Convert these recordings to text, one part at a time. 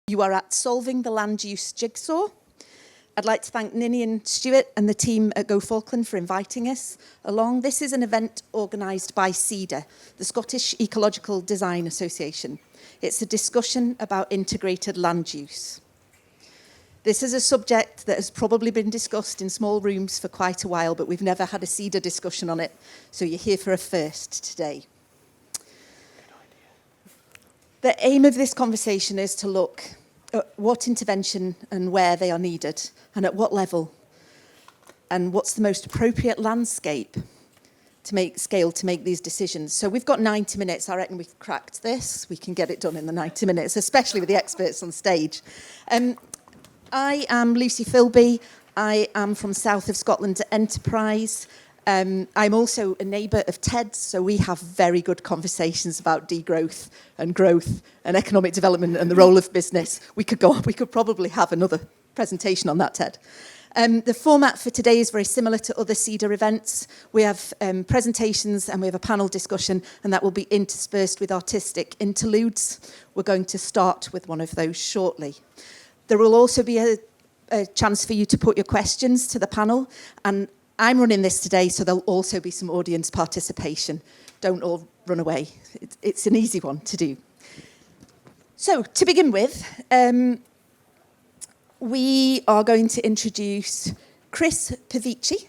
You are at Solving the Land Use Jigsaw. I'd like to thank Ninian Stewart and the team at Go Falkland for inviting us along. This is an event organised by SEDA, the Scottish Ecological Design Association. It's a discussion about integrated land use. This is a subject that has probably been discussed in small rooms for quite a while, but we've never had a SEDA discussion on it, so you're here for a first today. The aim of this conversation is to look at what intervention and where they are needed and at what level, and what's the most appropriate landscape to make these decisions. So we've got 90 minutes. I reckon we've cracked this. We can get it done in the 90 minutes, especially with the experts on stage. I am Lucy Filby. I am from south of Scotland Enterprise. I'm also a neighbour of Ted's, so we have very good conversations about degrowth and growth and economic development and the role of business. We could go on. We could probably have another presentation on that, Ted. The format for today is very similar to other SEDA events. We have presentations and we have a panel discussion, and that will be interspersed with artistic interludes. We're going to start with one of those shortly. There will also be a chance for you to put your questions to the panel, and I'm running this today, so there'll also be some audience participation. Don't all run away. It's an easy one to do. So, to begin with, we are going to introduce Chris Pavici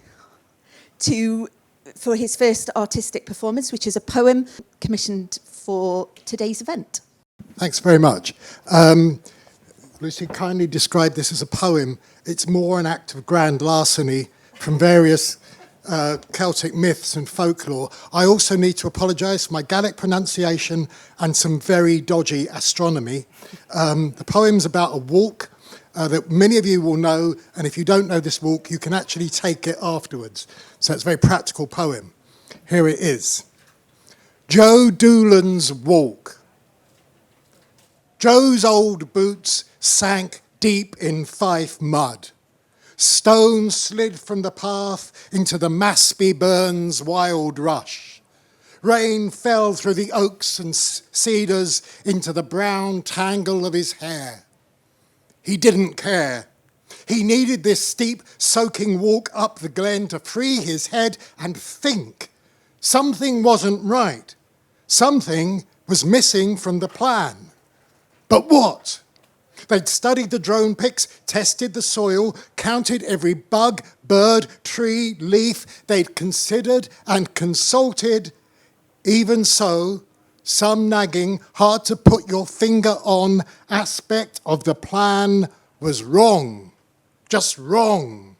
for his first artistic performance, which is a poem commissioned for today's event. Thanks very much. Lucy kindly described this as a poem. It's more an act of grand larceny from various Celtic myths and folklore. I also need to apologise for my Gaelic pronunciation and some very dodgy astronomy. The poem's about a walk that many of you will know, and if you don't know this walk, you can actually take it afterwards. So it's a very practical poem. Here it is. Joe Doolan's Walk. Joe's old boots sank deep in Fife mud. Stones slid from the path into the Maspy Burns wild rush. Rain fell through the oaks and cedars into the brown tangle of his hair. He didn't care. He needed this steep, soaking walk up the glen to free his head and think. Something wasn't right. Something was missing from the plan. But what? They'd studied the drone pics, tested the soil, counted every bug, bird, tree, leaf. They'd considered and consulted. Even so, some nagging, hard to put your finger on aspect of the plan was wrong. Just wrong.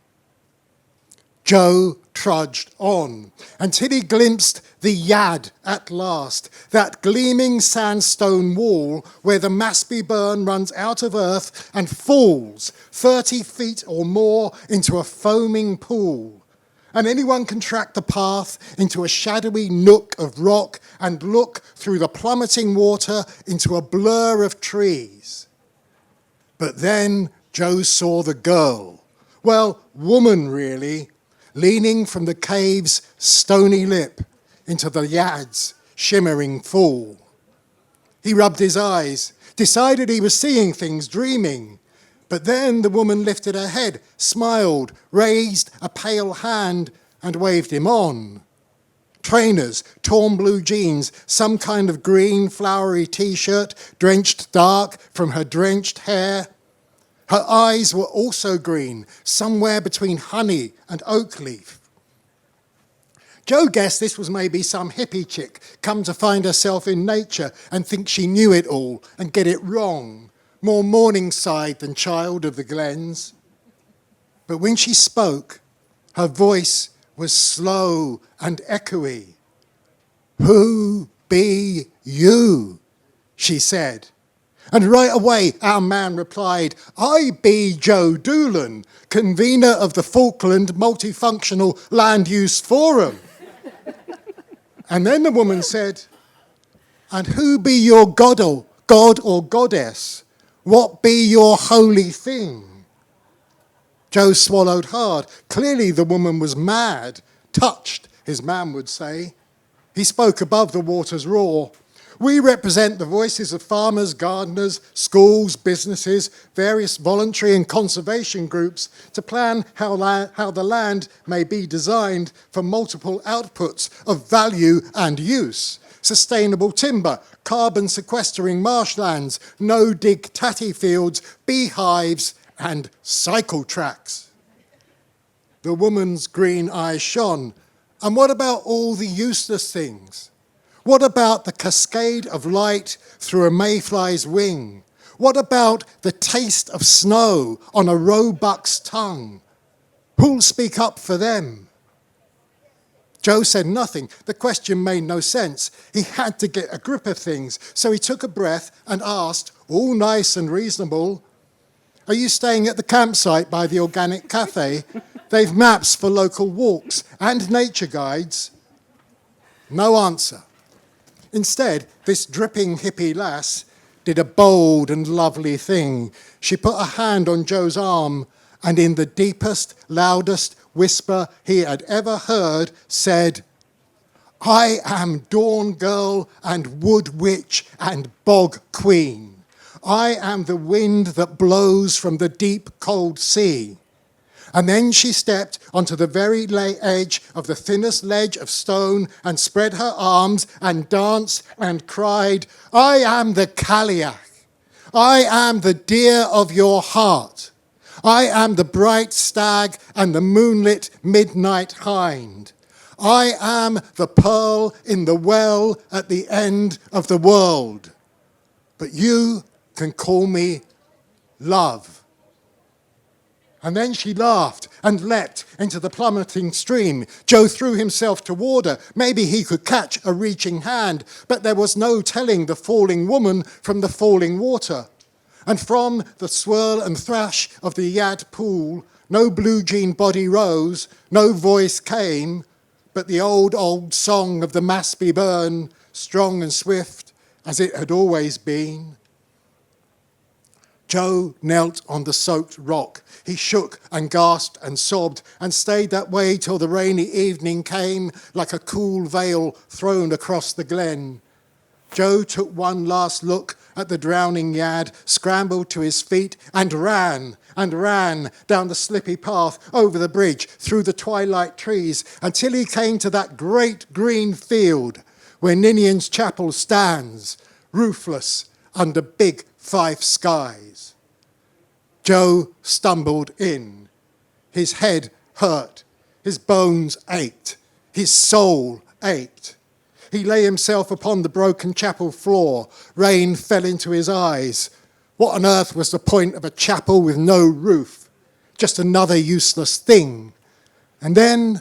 Joe trudged on until he glimpsed the Yad at last, that gleaming sandstone wall where the Maspy Burn runs out of earth and falls 30 feet or more into a foaming pool. And anyone can track the path into a shadowy nook of rock and look through the plummeting water into a blur of trees. But then Joe saw the girl, well, woman really, leaning from the cave's stony lip into the Yad's shimmering fall. He rubbed his eyes, decided he was seeing things, dreaming. But then the woman lifted her head, smiled, raised a pale hand and waved him on. Trainers, torn blue jeans, some kind of green flowery t-shirt, drenched dark from her drenched hair. Her eyes were also green, somewhere between honey and oak leaf. Joe guessed this was maybe some hippie chick come to find herself in nature and think she knew it all and get it wrong, more Morningside than child of the glens. But when she spoke, her voice was slow and echoey. "Who be you?" she said. And right away, our man replied, "I be Joe Doolan, convener of the Falkland Multifunctional Land Use Forum." And then the woman said, "And who be your god or goddess? What be your holy thing?" Joe swallowed hard. Clearly the woman was mad, touched, his man would say. He spoke above the water's roar. We represent the voices of farmers, gardeners, schools, businesses, various voluntary and conservation groups to plan how the land may be designed for multiple outputs of value and use. Sustainable timber, carbon sequestering marshlands, no-dig tatty fields, beehives and cycle tracks. The woman's green eyes shone. And what about all the useless things? What about the cascade of light through a mayfly's wing? What about the taste of snow on a roebuck's tongue? Who'll speak up for them? Joe said nothing. The question made no sense. He had to get a grip of things. So he took a breath and asked, all nice and reasonable, "Are you staying at the campsite by the organic cafe? They've maps for local walks and nature guides." No answer. Instead, this dripping hippie lass did a bold and lovely thing. She put a hand on Joe's arm and in the deepest, loudest whisper he had ever heard said, "I am dawn girl and wood witch and bog queen. I am the wind that blows from the deep cold sea." And then she stepped onto the very edge of the thinnest ledge of stone and spread her arms and danced and cried, "I am the Cailleach. I am the deer of your heart. I am the bright stag and the moonlit midnight hind. I am the pearl in the well at the end of the world. But you can call me love." And then she laughed and leapt into the plummeting stream. Joe threw himself toward her. Maybe he could catch a reaching hand, but there was no telling the falling woman from the falling water. And from the swirl and thrash of the Yad pool, no blue jean body rose, no voice came, but the old song of the Masby burn, strong and swift as it had always been. Joe knelt on the soaked rock. He shook and gasped and sobbed and stayed that way till the rainy evening came like a cool veil thrown across the glen. Joe took one last look at the drowning Yad, scrambled to his feet and ran down the slippy path, over the bridge, through the twilight trees, until he came to that great green field where Ninian's chapel stands, roofless under big Fife skies. Joe stumbled in. His head hurt. His bones ached. His soul ached. He lay himself upon the broken chapel floor. Rain fell into his eyes. What on earth was the point of a chapel with no roof? Just another useless thing. And then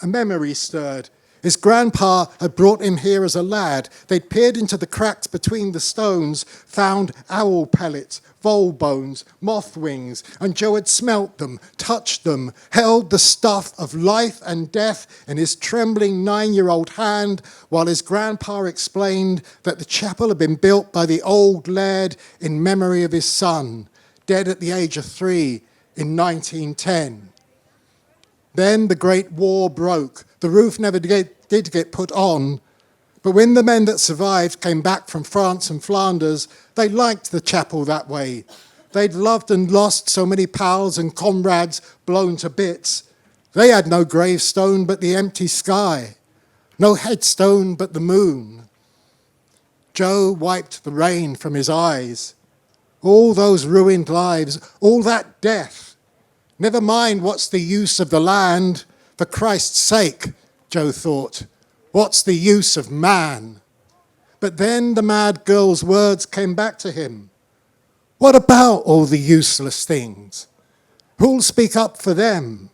a memory stirred. His grandpa had brought him here as a lad. They'd peered into the cracks between the stones, found owl pellets, vole bones, moth wings, and Joe had smelt them, touched them, held the stuff of life and death in his trembling 9-year-old hand, while his grandpa explained that the chapel had been built by the old laird in memory of his son, dead at the age of 3 in 1910. Then the Great War broke. The roof never did get put on, but when the men that survived came back from France and Flanders, they liked the chapel that way. They'd loved and lost so many pals and comrades blown to bits. They had no gravestone but the empty sky, no headstone but the moon. Joe wiped the rain from his eyes. All those ruined lives, all that death. Never mind what's the use of the land. For Christ's sake, Joe thought, what's the use of man? But then the mad girl's words came back to him. What about all the useless things? Who'll speak up for them?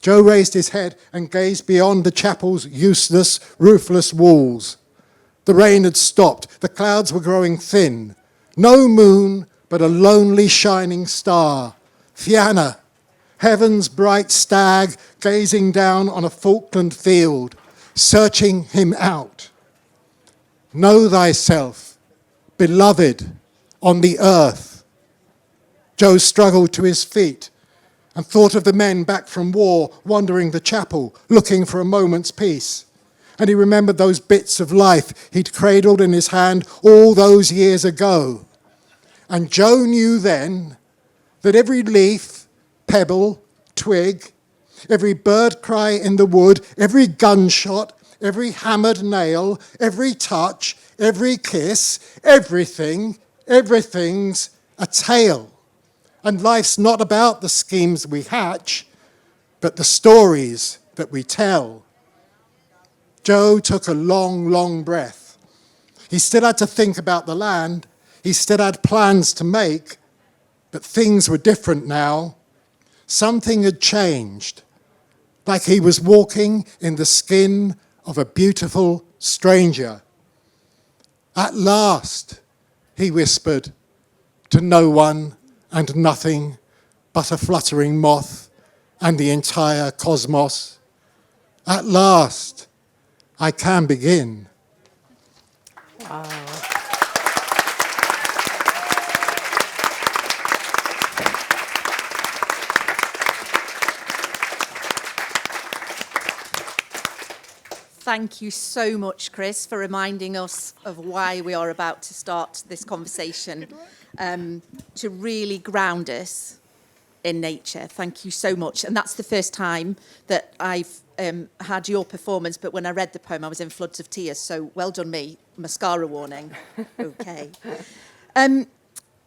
Joe raised his head and gazed beyond the chapel's useless, roofless walls. The rain had stopped. The clouds were growing thin. No moon, but a lonely shining star. Fianna, heaven's bright stag, gazing down on a Falkland field, searching him out. Know thyself, beloved, on the earth. Joe struggled to his feet and thought of the men back from war wandering the chapel, looking for a moment's peace. And he remembered those bits of life he'd cradled in his hand all those years ago. And Joe knew then that every leaf, pebble, twig, every bird cry in the wood, every gunshot, every hammered nail, every touch, every kiss, everything's a tale. And life's not about the schemes we hatch, but the stories that we tell. Joe took a long, long breath. He still had to think about the land. He still had plans to make, but things were different now. Something had changed, like he was walking in the skin of a beautiful stranger. At last, he whispered, to no one and nothing but a fluttering moth and the entire cosmos. At last, I can begin. Wow. Thank you so much, Chris, for reminding us of why we are about to start this conversation, to really ground us in nature. Thank you so much. And that's the first time that I've had your performance, but when I read the poem, I was in floods of tears. So well done me. Mascara warning. Okay.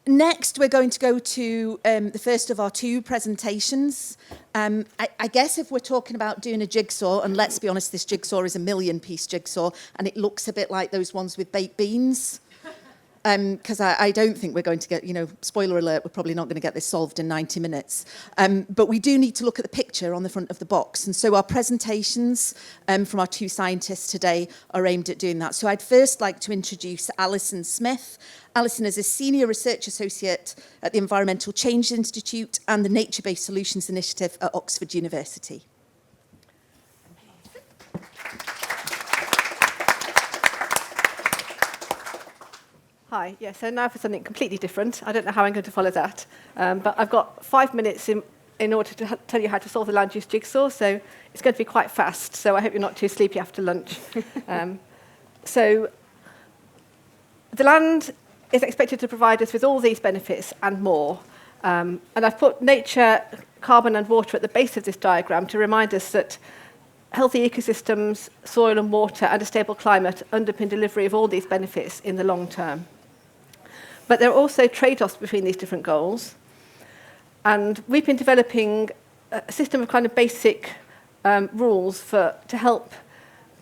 Next, we're going to go to the first of our two presentations. I guess if we're talking about doing a jigsaw, and let's be honest, this jigsaw is a 1,000,000-piece jigsaw, and it looks a bit like those ones with baked beans. Because I don't think we're going to get, spoiler alert, we're probably not going to get this solved in 90 minutes. But we do need to look at the picture on the front of the box. And so our presentations from our two scientists today are aimed at doing that. So I'd first like to introduce Alison Smith. Alison is a Senior Research Associate at the Environmental Change Institute and the Nature-Based Solutions Initiative at Oxford University. Hi, yeah, so now for something completely different. I don't know how I'm going to follow that, but I've got 5 minutes in order to tell you how to solve the land use jigsaw, so it's going to be quite fast, so I hope you're not too sleepy after lunch. So the land is expected to provide us with all these benefits and more, and I've put nature, carbon and water at the base of this diagram to remind us that healthy ecosystems, soil and water and a stable climate underpin delivery of all these benefits in the long term. But there are also trade-offs between these different goals. And we've been developing a system of kind of basic rules to help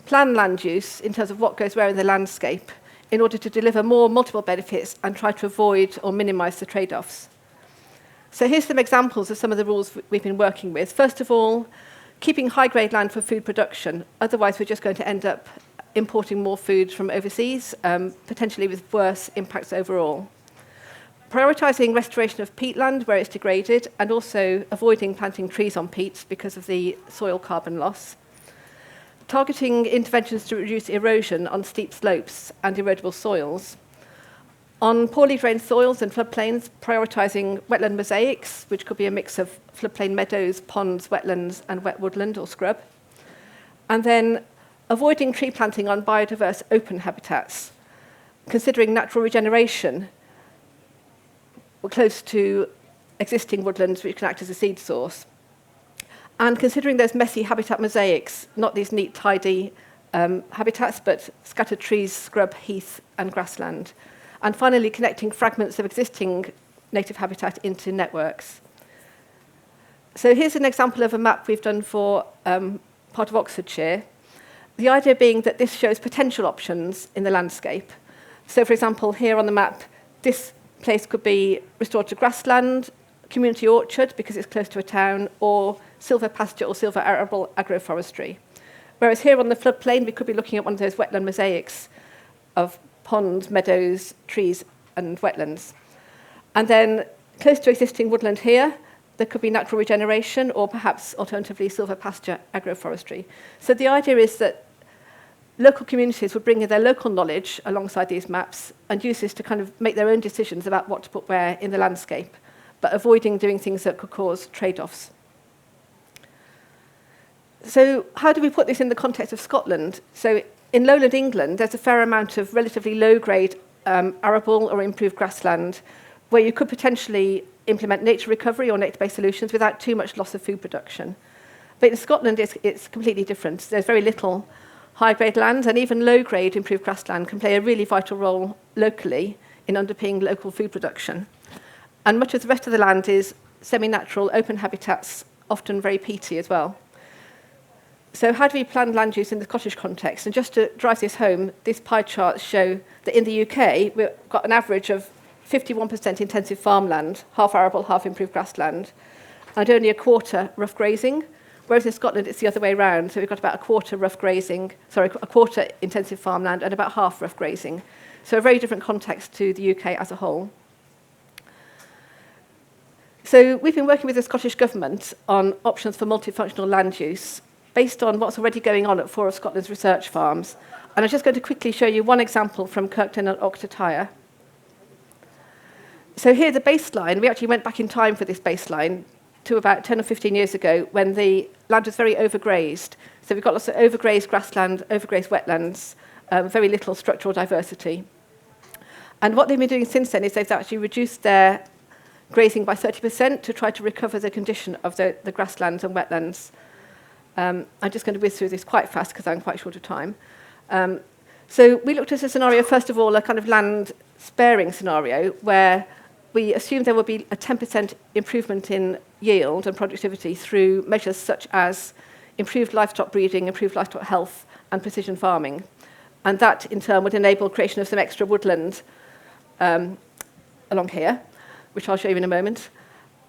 plan land use in terms of what goes where in the landscape in order to deliver more multiple benefits and try to avoid or minimize the trade-offs. So here's some examples of some of the rules we've been working with. First of all, keeping high-grade land for food production. Otherwise, we're just going to end up importing more food from overseas, potentially with worse impacts overall. Prioritising restoration of peatland where it's degraded and also avoiding planting trees on peats because of the soil carbon loss. Targeting interventions to reduce erosion on steep slopes and erodible soils. On poorly drained soils and floodplains, prioritising wetland mosaics, which could be a mix of floodplain meadows, ponds, wetlands, and wet woodland or scrub. And then avoiding tree planting on biodiverse open habitats, considering natural regeneration close to existing woodlands which can act as a seed source. And considering those messy habitat mosaics, not these neat, tidy habitats, but scattered trees, scrub, heath, and grassland. And finally, connecting fragments of existing native habitat into networks. So here's an example of a map we've done for part of Oxfordshire. The idea being that this shows potential options in the landscape. So for example, here on the map, this place could be restored to grassland, community orchard because it's close to a town, or silver pasture or silver arable agroforestry. Whereas here on the floodplain, we could be looking at one of those wetland mosaics of ponds, meadows, trees, and wetlands. And then close to existing woodland here, there could be natural regeneration or perhaps alternatively silver pasture agroforestry. So the idea is that local communities would bring in their local knowledge alongside these maps and use this to kind of make their own decisions about what to put where in the landscape, but avoiding doing things that could cause trade-offs. So how do we put this in the context of Scotland? So in lowland England, there's a fair amount of relatively low-grade arable or improved grassland where you could potentially implement nature recovery or nature-based solutions without too much loss of food production. But in Scotland, it's completely different. There's very little high-grade land, and even low-grade improved grassland can play a really vital role locally in underpinning local food production. And much of the rest of the land is semi-natural, open habitats, often very peaty as well. So how do we plan land use in the Scottish context? And just to drive this home, these pie charts show that in the UK, we've got an average of 51% intensive farmland, half arable, half improved grassland, and only a quarter rough grazing, whereas in Scotland, it's the other way around. So we've got about a quarter a quarter intensive farmland and about half rough grazing. So a very different context to the UK as a whole. So we've been working with the Scottish Government on options for multifunctional land use based on what's already going on at 4 of Scotland's research farms. And I'm just going to quickly show you one example from Kirkton and Octatyre. So here the baseline, we actually went back in time for this baseline to about 10 or 15 years ago when the land was very overgrazed. So we've got lots of overgrazed grassland, overgrazed wetlands, very little structural diversity. And what they've been doing since then is they've actually reduced their grazing by 30% to try to recover the condition of the grasslands and wetlands. I'm just going to whiz through this quite fast because I'm quite short of time. So we looked at a scenario, first of all, a kind of land sparing scenario where we assumed there would be a 10% improvement in yield and productivity through measures such as improved livestock breeding, improved livestock health, and precision farming. And that, in turn, would enable creation of some extra woodland along here, which I'll show you in a moment.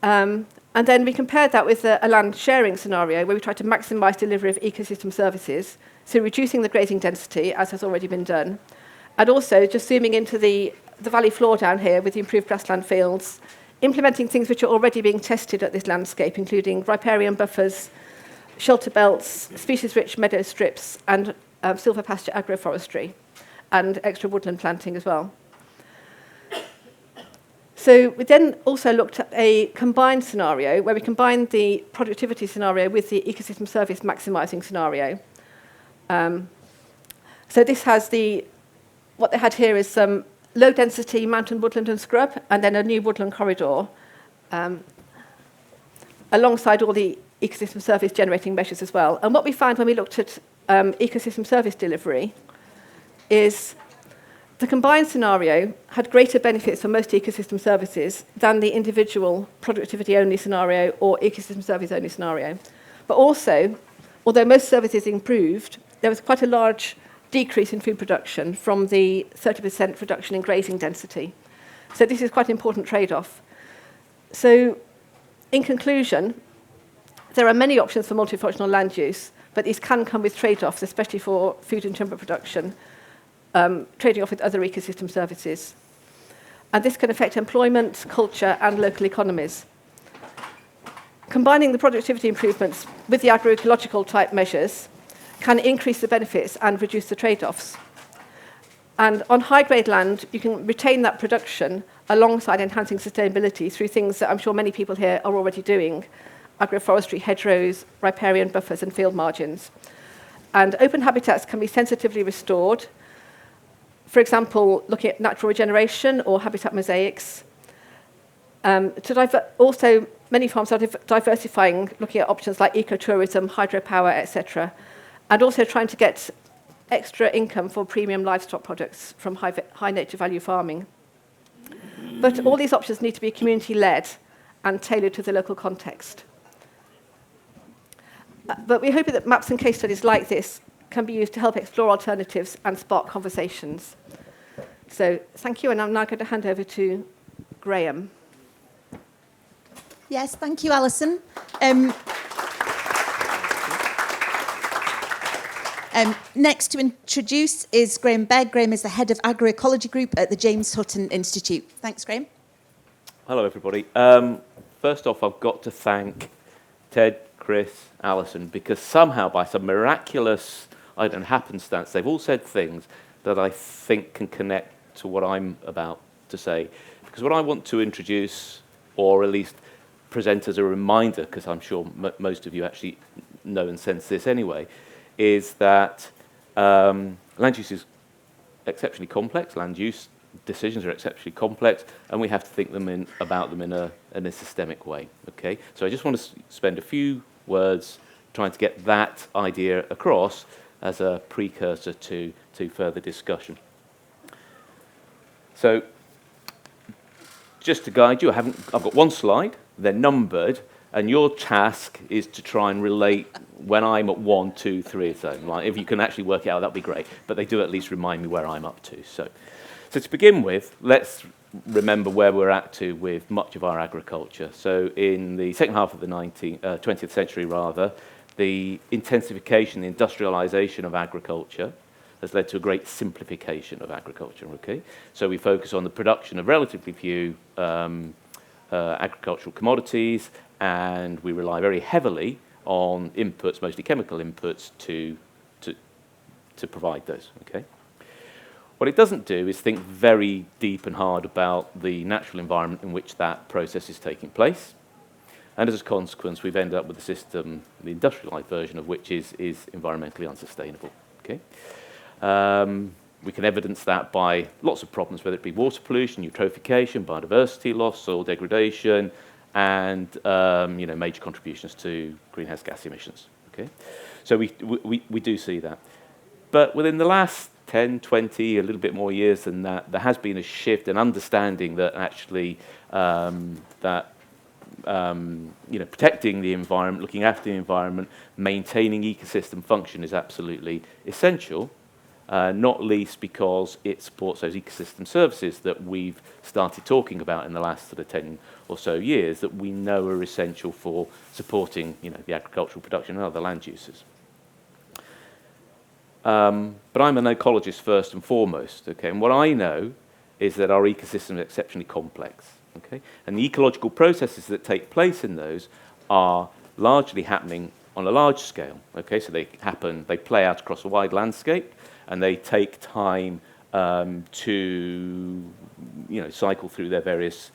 And then we compared that with a land sharing scenario where we tried to maximise delivery of ecosystem services, so reducing the grazing density, as has already been done, and also just zooming into the valley floor down here with the improved grassland fields, implementing things which are already being tested at this landscape, including riparian buffers, shelter belts, species-rich meadow strips, and silver pasture agroforestry, and extra woodland planting as well. So we then also looked at a combined scenario where we combined the productivity scenario with the ecosystem service maximising scenario. So this has what they had here is some low density mountain woodland and scrub, and then a new woodland corridor, alongside all the ecosystem service generating measures as well. And what we found when we looked at ecosystem service delivery is the combined scenario had greater benefits for most ecosystem services than the individual productivity-only scenario or ecosystem service-only scenario. But also, although most services improved, there was quite a large decrease in food production from the 30% reduction in grazing density. So this is quite an important trade-off. So in conclusion, there are many options for multifunctional land use, but these can come with trade-offs, especially for food and timber production, trading off with other ecosystem services. And this can affect employment, culture, and local economies. Combining the productivity improvements with the agroecological type measures can increase the benefits and reduce the trade-offs. And on high-grade land, you can retain that production alongside enhancing sustainability through things that I'm sure many people here are already doing: agroforestry, hedgerows, riparian buffers, and field margins. And open habitats can be sensitively restored, for example, looking at natural regeneration or habitat mosaics. Also, many farms are diversifying, looking at options like ecotourism, hydropower, etc., and also trying to get extra income for premium livestock products from high nature value farming. But all these options need to be community-led and tailored to the local context. But we're hoping that maps and case studies like this can be used to help explore alternatives and spark conversations. So thank you, and I'm now going to hand over to Graham. Yes, thank you, Alison. Next to introduce is Graham Begg. Graham is the head of Agroecology Group at the James Hutton Institute. Thanks, Graham. Hello, everybody. First off, I've got to thank Ted, Chris, Alison, because somehow, by some miraculous happenstance, they've all said things that I think can connect to what I'm about to say. Because what I want to introduce, or at least present as a reminder, because I'm sure most of you actually know and sense this anyway, is that land use is exceptionally complex. Land use decisions are exceptionally complex, and we have to think about them in a systemic way. Okay, so I just want to spend a few words trying to get that idea across as a precursor to further discussion. So, just to guide you, I've got one slide. They're numbered, and your task is to try and relate when I'm at 1, 2, 3, so like, if you can actually work it out, that'd be great. But they do at least remind me where I'm up to. So to begin with, let's remember where we're at to with much of our agriculture. So in the second half of the 20th century, rather, the intensification, the industrialization of agriculture has led to a great simplification of agriculture. Okay, so we focus on the production of relatively few agricultural commodities, and we rely very heavily on inputs, mostly chemical inputs, to provide those. Okay. What it doesn't do is think very deep and hard about the natural environment in which that process is taking place. And as a consequence, we've ended up with a system, the industrialized version of which is environmentally unsustainable. Okay. We can evidence that by lots of problems, whether it be water pollution, eutrophication, biodiversity loss, soil degradation, and major contributions to greenhouse gas emissions. Okay, so we do see that. But within the last 10, 20, a little bit more years than that, there has been a shift in understanding that actually protecting the environment, looking after the environment, maintaining ecosystem function is absolutely essential. Not least because it supports those ecosystem services that we've started talking about in the last sort of 10 or so years that we know are essential for supporting, the agricultural production and other land uses. But I'm an ecologist first and foremost, okay, and what I know is that our ecosystem is exceptionally complex, okay, and the ecological processes that take place in those are largely happening on a large scale, okay, so they play out across a wide landscape, and they take time to cycle through their various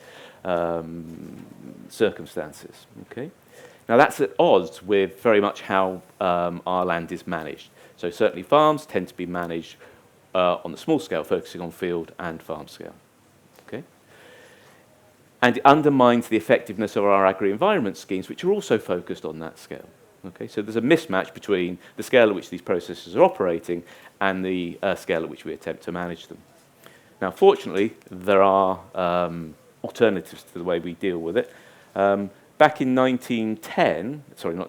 circumstances. Okay, now that's at odds with very much how our land is managed. So certainly farms tend to be managed on the small scale, focusing on field and farm scale. Okay, and it undermines the effectiveness of our agri-environment schemes, which are also focused on that scale. Okay, so there's a mismatch between the scale at which these processes are operating and the scale at which we attempt to manage them. Now, fortunately, there are alternatives to the way we deal with it. Back in 2010, I'm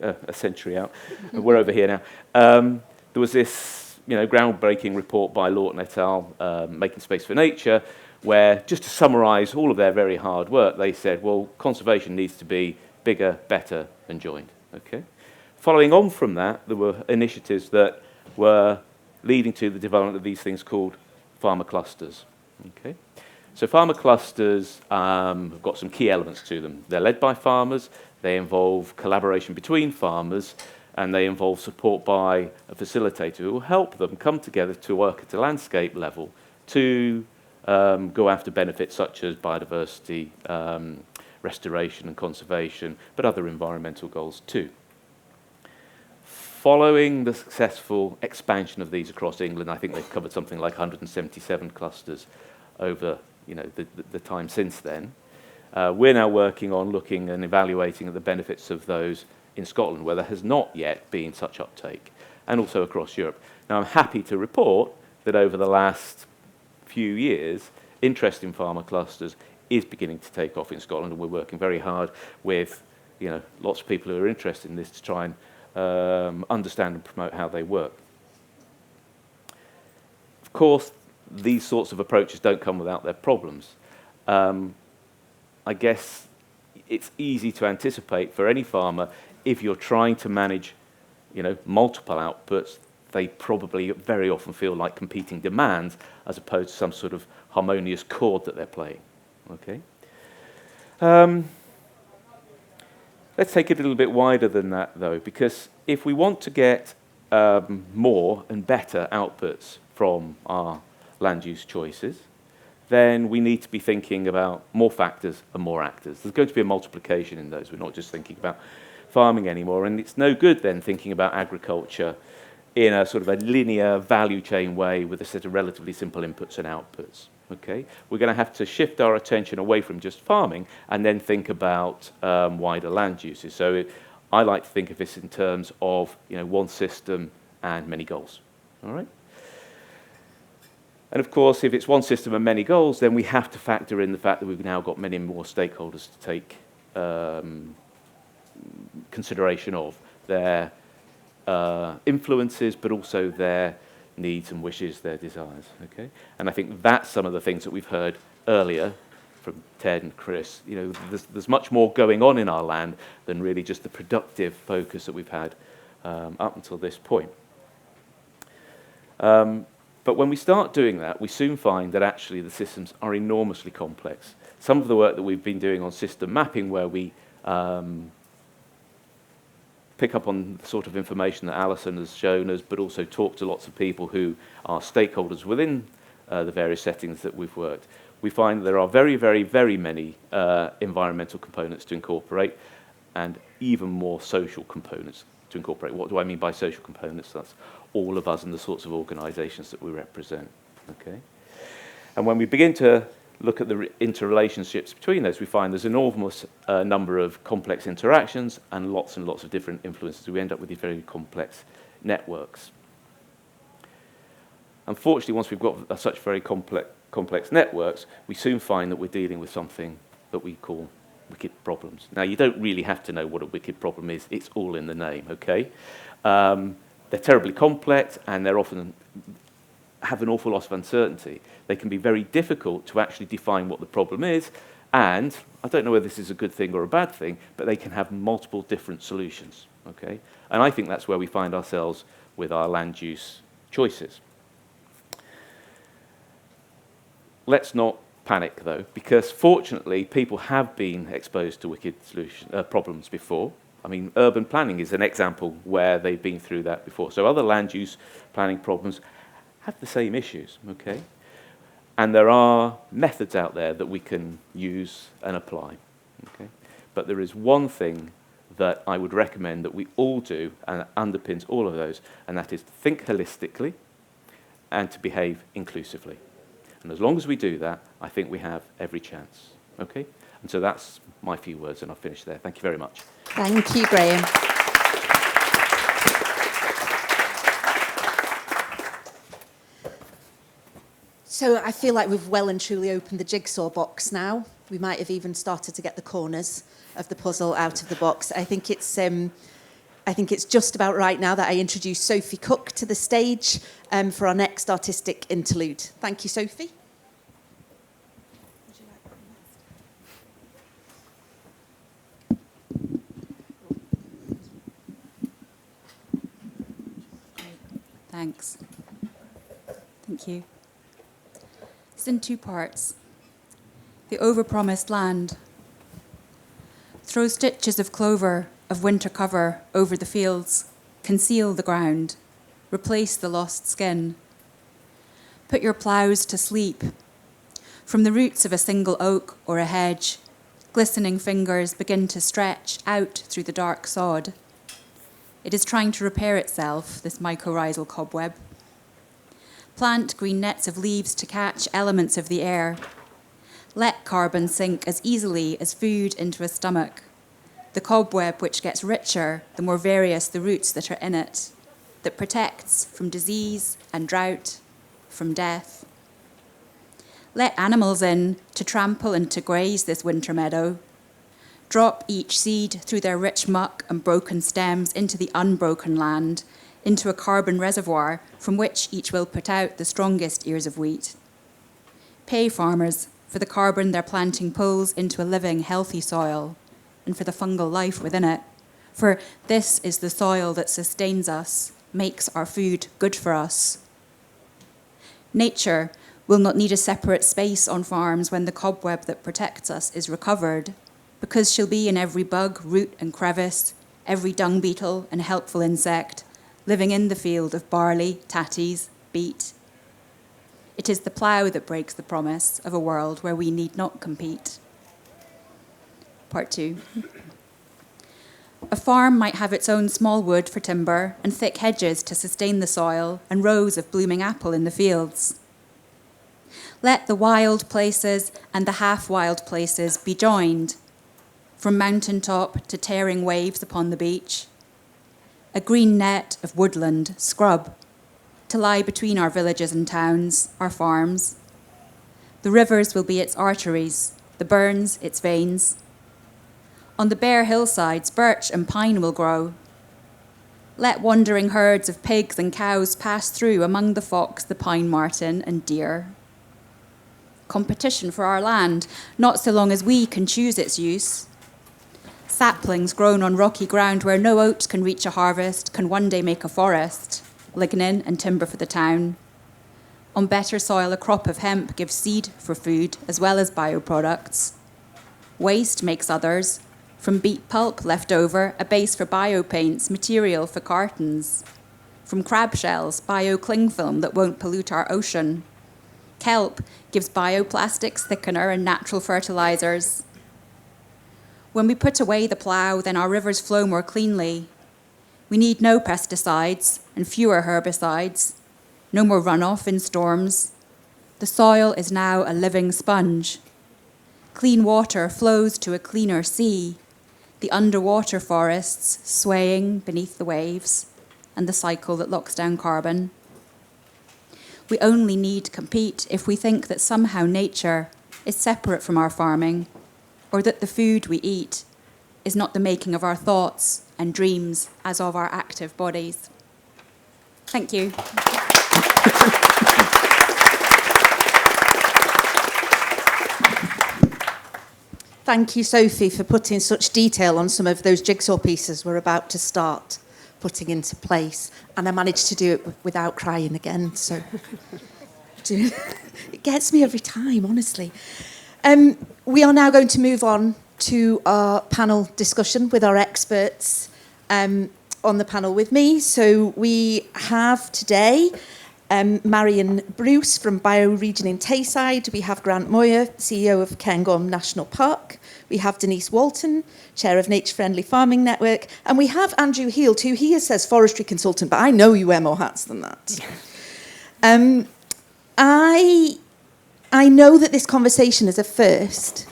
a century out, we're over here now, there was this groundbreaking report by Walton et al., Making Space for Nature, where, just to summarise all of their very hard work, they said, well, conservation needs to be bigger, better, and joined. Okay. Following on from that, there were initiatives that were leading to the development of these things called farmer clusters. Okay. So farmer clusters have got some key elements to them. They're led by farmers, they involve collaboration between farmers, and they involve support by a facilitator who will help them come together to work at a landscape level to go after benefits such as biodiversity, restoration and conservation, but other environmental goals too. Following the successful expansion of these across England, I think they've covered something like 177 clusters over the time since then. We're now working on looking and evaluating the benefits of those in Scotland, where there has not yet been such uptake, and also across Europe. Now, I'm happy to report that over the last few years, interest in farmer clusters is beginning to take off in Scotland, and we're working very hard with lots of people who are interested in this to try and understand and promote how they work. Of course, these sorts of approaches don't come without their problems. I guess it's easy to anticipate for any farmer, if you're trying to manage multiple outputs, they probably very often feel like competing demands as opposed to some sort of harmonious chord that they're playing. Okay. Let's take it a little bit wider than that, though, because if we want to get more and better outputs from our land use choices, then we need to be thinking about more factors and more actors. There's going to be a multiplication in those. We're not just thinking about farming anymore, and it's no good then thinking about agriculture in a sort of a linear value chain way with a set of relatively simple inputs and outputs. Okay, we're going to have to shift our attention away from just farming and then think about wider land uses. So I like to think of this in terms of, you know, one system and many goals. All right. And of course, if it's one system and many goals, then we have to factor in the fact that we've now got many more stakeholders to take consideration of their influences, but also their needs and wishes, their desires. Okay, and I think that's some of the things that we've heard earlier from Ted and Chris. You know, there's much more going on in our land than really just the productive focus that we've had up until this point. But when we start doing that, we soon find that actually the systems are enormously complex. Some of the work that we've been doing on system mapping, where we pick up on the sort of information that Alison has shown us, but also talk to lots of people who are stakeholders within the various settings that we've worked, we find there are very, very, very many environmental components to incorporate, and even more social components to incorporate. What do I mean by social components? That's all of us and the sorts of organisations that we represent. Okay, and when we begin to look at the interrelationships between those, we find there's an enormous number of complex interactions and lots of different influences. We end up with these very complex networks. Unfortunately, once we've got such very complex networks, we soon find that we're dealing with something that we call wicked problems. Now, you don't really have to know what a wicked problem is. It's all in the name, okay? They're terribly complex, and they're often have an awful lot of uncertainty. They can be very difficult to actually define what the problem is, and I don't know whether this is a good thing or a bad thing, but they can have multiple different solutions, okay? And I think that's where we find ourselves with our land use choices. Let's not panic, though, because fortunately people have been exposed to wicked problems before. I mean, urban planning is an example where they've been through that before. So other land use planning problems have the same issues, okay? And there are methods out there that we can use and apply, okay? But there is one thing that I would recommend that we all do, and it underpins all of those, and that is to think holistically and to behave inclusively. And as long as we do that, I think we have every chance, okay? And so that's my few words, and I'll finish there. Thank you very much. Thank you, Graham. So I feel like we've well and truly opened the jigsaw box now. We might have even started to get the corners of the puzzle out of the box. I think it's just about right now that I introduce Sophie Cook to the stage for our next artistic interlude. Thank you, Sophie. Thanks. Thank you. It's in two parts. The overpromised land. Throw stitches of clover, of winter cover, over the fields. Conceal the ground. Replace the lost skin. Put your ploughs to sleep. From the roots of a single oak or a hedge, glistening fingers begin to stretch out through the dark sod. It is trying to repair itself, this mycorrhizal cobweb. Plant green nets of leaves to catch elements of the air. Let carbon sink as easily as food into a stomach. The cobweb which gets richer, the more various the roots that are in it, that protects from disease and drought, from death. Let animals in to trample and to graze this winter meadow. Drop each seed through their rich muck and broken stems into the unbroken land, into a carbon reservoir from which each will put out the strongest ears of wheat. Pay farmers for the carbon their planting pulls into a living, healthy soil, and for the fungal life within it. For this is the soil that sustains us, makes our food good for us. Nature will not need a separate space on farms when the cobweb that protects us is recovered, because she'll be in every bug, root and crevice, every dung beetle and helpful insect, living in the field of barley, tatties, beet. It is the plough that breaks the promise of a world where we need not compete. Part 2. A farm might have its own small wood for timber and thick hedges to sustain the soil and rows of blooming apple in the fields. Let the wild places and the half-wild places be joined, from mountain top to tearing waves upon the beach. A green net of woodland, scrub, to lie between our villages and towns, our farms. The rivers will be its arteries, the burns its veins. On the bare hillsides, birch and pine will grow. Let wandering herds of pigs and cows pass through among the fox, the pine marten, and deer. Competition for our land, not so long as we can choose its use. Saplings grown on rocky ground where no oats can reach a harvest can one day make a forest, lignin and timber for the town. On better soil, a crop of hemp gives seed for food as well as bioproducts. Waste makes others. From beet pulp left over, a base for biopaints, material for cartons. From crab shells, bio-cling film that won't pollute our ocean. Kelp gives bioplastics, thickener, and natural fertilizers. When we put away the plough, then our rivers flow more cleanly. We need no pesticides and fewer herbicides, no more runoff in storms. The soil is now a living sponge. Clean water flows to a cleaner sea, the underwater forests swaying beneath the waves, and the cycle that locks down carbon. We only need compete if we think that somehow nature is separate from our farming, or that the food we eat is not the making of our thoughts and dreams as of our active bodies. Thank you. Thank you, Sophie, for putting such detail on some of those jigsaw pieces we're about to start putting into place. And I managed to do it without crying again, so it gets me every time, honestly. We are now going to move on to our panel discussion with our experts on the panel with me. So we have today Marian Bruce from Bioregioning Tayside. We have Grant Moir, CEO of Cairngorms National Park. We have Denise Walton, Chair of Nature Friendly Farming Network. And we have Andrew Heald, who here says forestry consultant, but I know you wear more hats than that. I know that this conversation is a first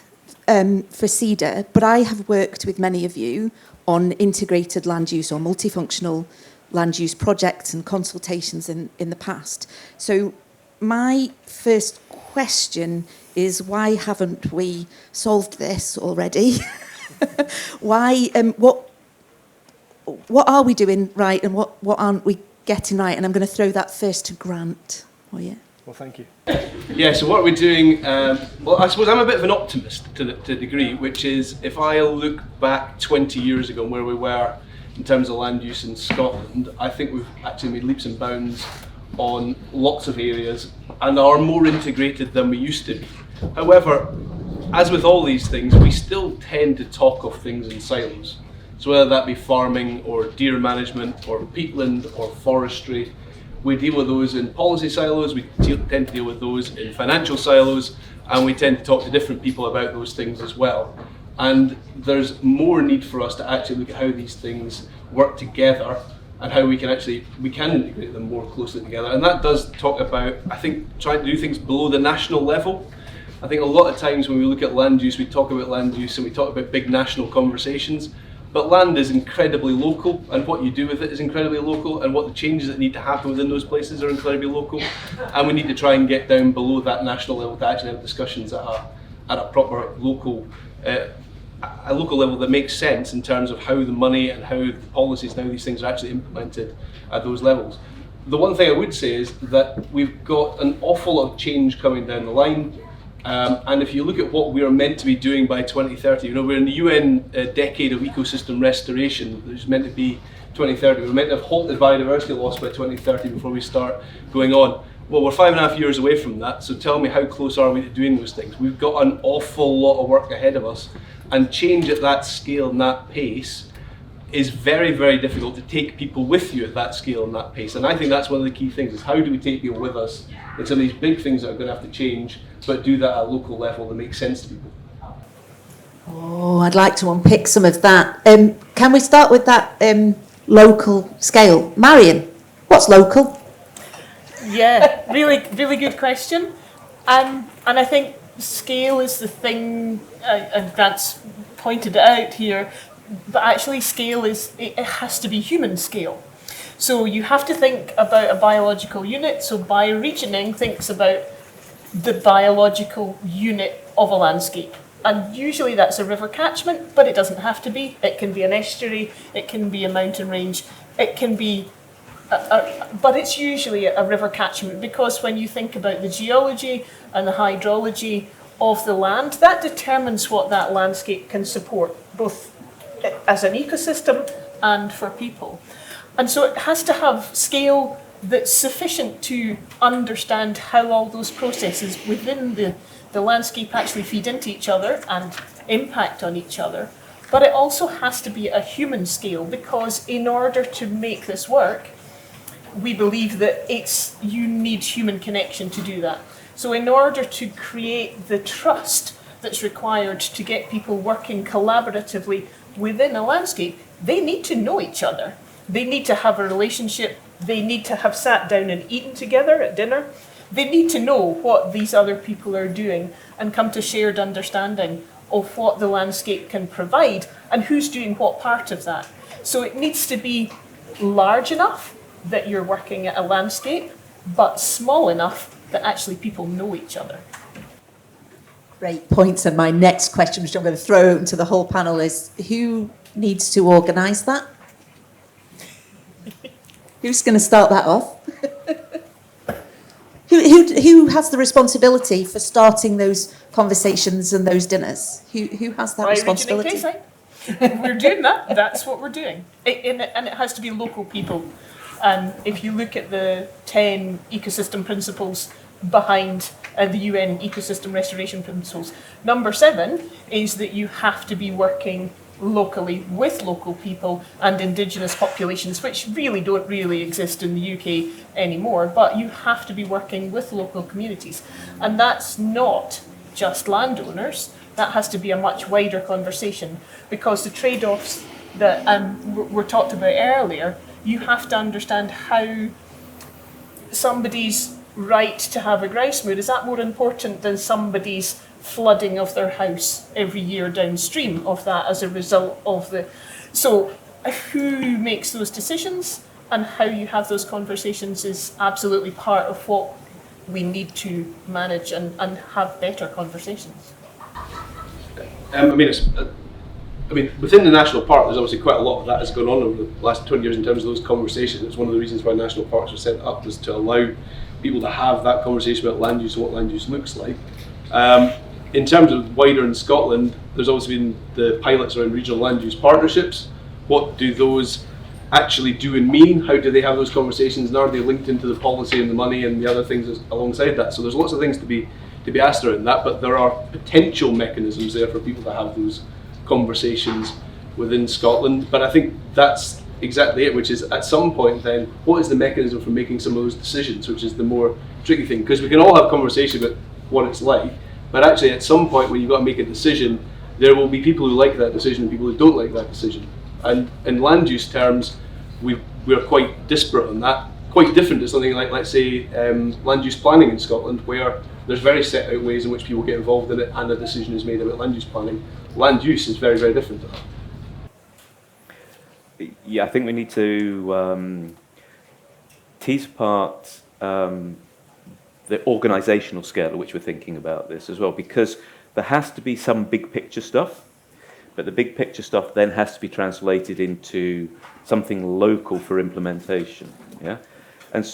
for SEDA, but I have worked with many of you on integrated land use or multifunctional land use projects and consultations in the past. So my first question is, why haven't we solved this already? Why? What are we doing right and what aren't we getting right? And I'm going to throw that first to Grant. Oh, yeah. Well, thank you. Yeah, so what are we doing? Well, I suppose I'm a bit of an optimist to a degree, which is if I look back 20 years ago and where we were in terms of land use in Scotland, I think we've actually made leaps and bounds on lots of areas and are more integrated than we used to be. However, as with all these things, we still tend to talk of things in silos. So whether that be farming or deer management or peatland or forestry, we deal with those in policy silos, we tend to deal with those in financial silos, and we tend to talk to different people about those things as well. And there's more need for us to actually look at how these things work together and how we can integrate them more closely together. And that does talk about, I think, trying to do things below the national level. I think a lot of times when we look at land use, we talk about land use and we talk about big national conversations. But land is incredibly local, and what you do with it is incredibly local, and what the changes that need to happen within those places are incredibly local. And we need to try and get down below that national level to actually have discussions at a proper local level that makes sense in terms of how the money and how the policies and how these things are actually implemented at those levels. The one thing I would say is that we've got an awful lot of change coming down the line. And if you look at what we are meant to be doing by 2030, we're in the UN decade of ecosystem restoration, which is meant to be 2030. We're meant to have halted biodiversity loss by 2030 before we start going on. Well, we're 5.5 years away from that, so tell me how close are we to doing those things? We've got an awful lot of work ahead of us, and change at that scale and that pace is very, very difficult to take people with you at that scale and that pace. And I think that's one of the key things, is how do we take people with us in some of these big things that are going to have to change, but do that at a local level that makes sense to people. Oh, I'd like to unpick some of that. Can we start with that local scale? Marian, what's local? Yeah, really good question. And I think scale is the thing, and Grant's pointed it out here, but actually scale it has to be human scale. So you have to think about a biological unit. So bioregioning thinks about the biological unit of a landscape. And usually that's a river catchment, but it doesn't have to be. It can be an estuary, it can be a mountain range, it can be, but it's usually a river catchment, because when you think about the geology and the hydrology of the land, that determines what that landscape can support, both as an ecosystem and for people. And so it has to have scale that's sufficient to understand how all those processes within the landscape actually feed into each other and impact on each other. But it also has to be a human scale, because in order to make this work, we believe that you need human connection to do that. So in order to create the trust that's required to get people working collaboratively within a landscape, they need to know each other. They need to have a relationship. They need to have sat down and eaten together at dinner. They need to know what these other people are doing and come to shared understanding of what the landscape can provide and who's doing what part of that. So it needs to be large enough that you're working at a landscape, but small enough that actually people know each other. Great points. And my next question, which I'm going to throw open to the whole panel, is who needs to organise that? Who's going to start that off? Who has the responsibility for starting those conversations and those dinners? Who has that responsibility? Tayside. We're doing that. That's what we're doing. And it has to be local people. If you look at the 10 ecosystem principles behind the UN ecosystem restoration principles, number 7 is that you have to be working locally with local people and indigenous populations, which don't really exist in the UK anymore, but you have to be working with local communities. And that's not just landowners, that has to be a much wider conversation, because the trade-offs that were talked about earlier, you have to understand how somebody's right to have a grouse moor, is that more important than somebody's flooding of their house every year downstream of that as a result of the... So who makes those decisions and how you have those conversations is absolutely part of what we need to manage and have better conversations. Within the national park, there's obviously quite a lot of that has gone on over the last 20 years in terms of those conversations. It's one of the reasons why national parks were set up, was to allow people to have that conversation about land use and what land use looks like. In terms of wider in Scotland, there's also been the pilots around regional land use partnerships. What do those actually do and mean? How do they have those conversations, and are they linked into the policy and the money and the other things alongside that? So there's lots of things to be asked around that, but there are potential mechanisms there for people to have those conversations within Scotland. But I think that's exactly it, which is at some point then, what is the mechanism for making some of those decisions, which is the more tricky thing, because we can all have conversation about what it's like, but actually at some point when you've got to make a decision, there will be people who like that decision and people who don't like that decision. And in land use terms, we're quite disparate on that, quite different to something like, let's say, land use planning in Scotland, where there's very set out ways in which people get involved in it and a decision is made about land use planning. Land use is very, very different to that. Yeah, I think we need to tease apart the organisational scale at which we're thinking about this as well, because there has to be some big picture stuff, but the big picture stuff then has to be translated into something local for implementation. Yeah, and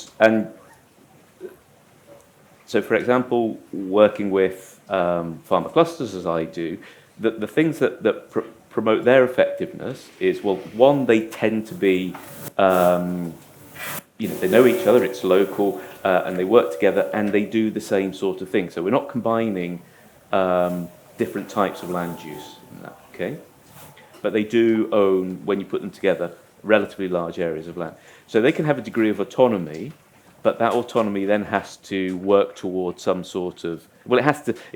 so, for example, working with farmer clusters, as I do, the things that promote their effectiveness is, well, one, they tend to be, they know each other, it's local, and they work together, and they do the same sort of thing. So we're not combining different types of land use in that, okay? But they do own, when you put them together, relatively large areas of land. So they can have a degree of autonomy, but that autonomy then has to work towards some sort of, well, it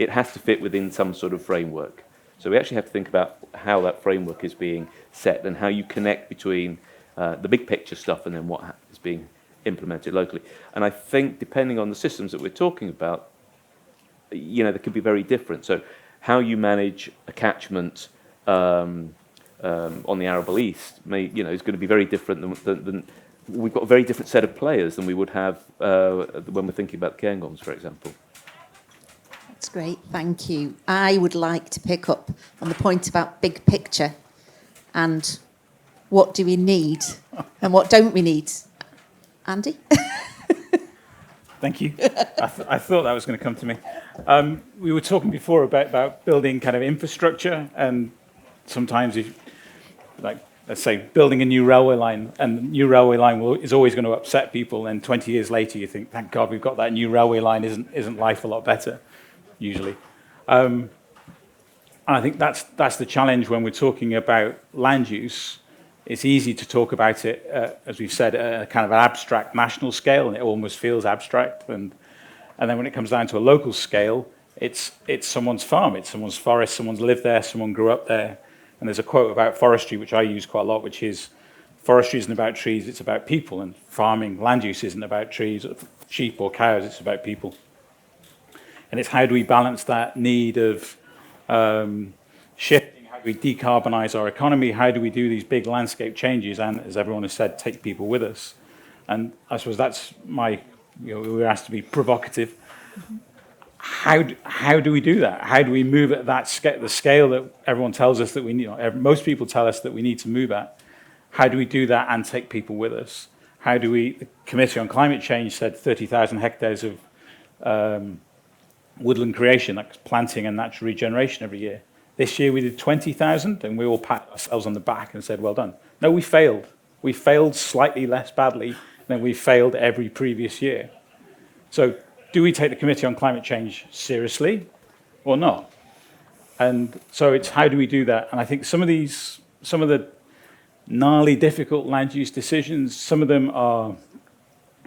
has to fit within some sort of framework. So we actually have to think about how that framework is being set and how you connect between the big picture stuff and then what is being implemented locally. And I think depending on the systems that we're talking about, they could be very different. So how you manage a catchment on the Arable East is going to be very different than we've got a very different set of players than we would have when we're thinking about the Cairngorms, for example. That's great, thank you. I would like to pick up on the point about big picture and what do we need and what don't we need. Andy? Thank you. I thought that was going to come to me. We were talking before about building kind of infrastructure, and sometimes let's say building a new railway line, and the new railway line is always going to upset people, and 20 years later you think, thank God we've got that new railway line, isn't life a lot better, usually. And I think that's the challenge when we're talking about land use. It's easy to talk about it, as we've said, at a kind of an abstract national scale, and it almost feels abstract. And then when it comes down to a local scale, it's someone's farm, it's someone's forest, someone's lived there, someone grew up there. And there's a quote about forestry, which I use quite a lot, which is, forestry isn't about trees, it's about people. And farming, land use isn't about trees, sheep or cows, it's about people. And it's how do we balance that need of shifting, how do we decarbonize our economy, how do we do these big landscape changes, and as everyone has said, take people with us. And I suppose that's we were asked to be provocative. How do we do that? How do we move at the scale that everyone tells us that we need? Most people tell us that we need to move at. How do we do that and take people with us? How do we? The Committee on Climate Change said 30,000 hectares of woodland creation, like planting and natural regeneration every year. This year we did 20,000, and we all pat ourselves on the back and said, well done. No, we failed. We failed slightly less badly than we failed every previous year. So do we take the Committee on Climate Change seriously or not? And so it's how do we do that? And I think some of the gnarly, difficult land use decisions, some of them are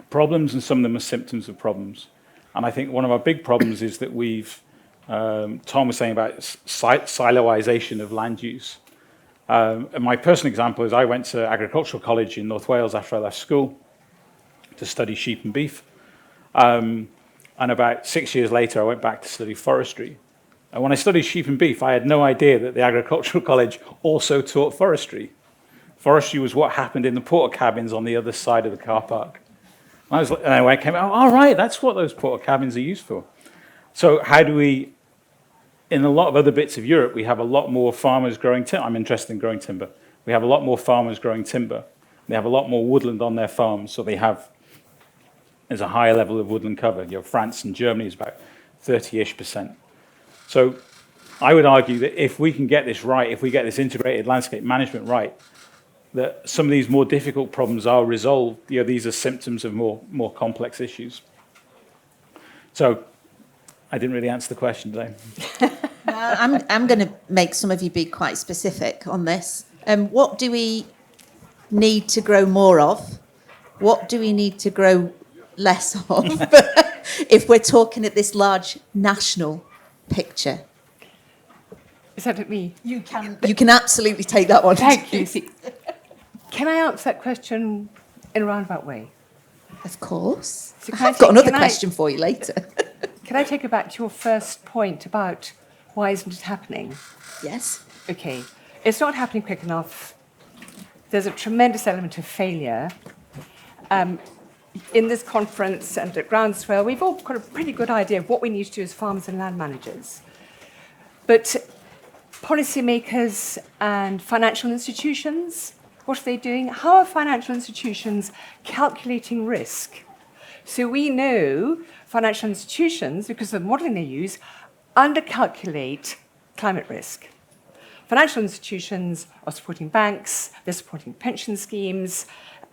problems and some of them are symptoms of problems. And I think one of our big problems is that Tom was saying about siloization of land use. And my personal example is I went to Agroecological College in North Wales after I left school to study sheep and beef. And about 6 years later, I went back to study forestry. And when I studied sheep and beef, I had no idea that the Agricultural College also taught forestry. Forestry was what happened in the porter cabins on the other side of the car park. And I came out, all right, that's what those porter cabins are used for. So how do we, in a lot of other bits of Europe, we have a lot more farmers growing timber. I'm interested in growing timber. We have a lot more farmers growing timber. They have a lot more woodland on their farms, so there's a higher level of woodland cover. France and Germany is about 30-ish%. So I would argue that if we can get this right, if we get this integrated landscape management right, that some of these more difficult problems are resolved. These are symptoms of more complex issues. So I didn't really answer the question, did I? I'm going to make some of you be quite specific on this. What do we need to grow more of? What do we need to grow less of? If we're talking at this large national picture. Is that at me? You can absolutely take that one. Thank you. Can I answer that question in a roundabout way? Of course. So I've got another question for you later. Can I take it back to your first point about why isn't it happening? Yes. Okay. It's not happening quick enough. There's a tremendous element of failure. In this conference and at Groundswell, we've all got a pretty good idea of what we need to do as farmers and land managers. But policymakers and financial institutions, what are they doing? How are financial institutions calculating risk? So we know financial institutions, because of the modelling they use, undercalculate climate risk. Financial institutions are supporting banks, they're supporting pension schemes,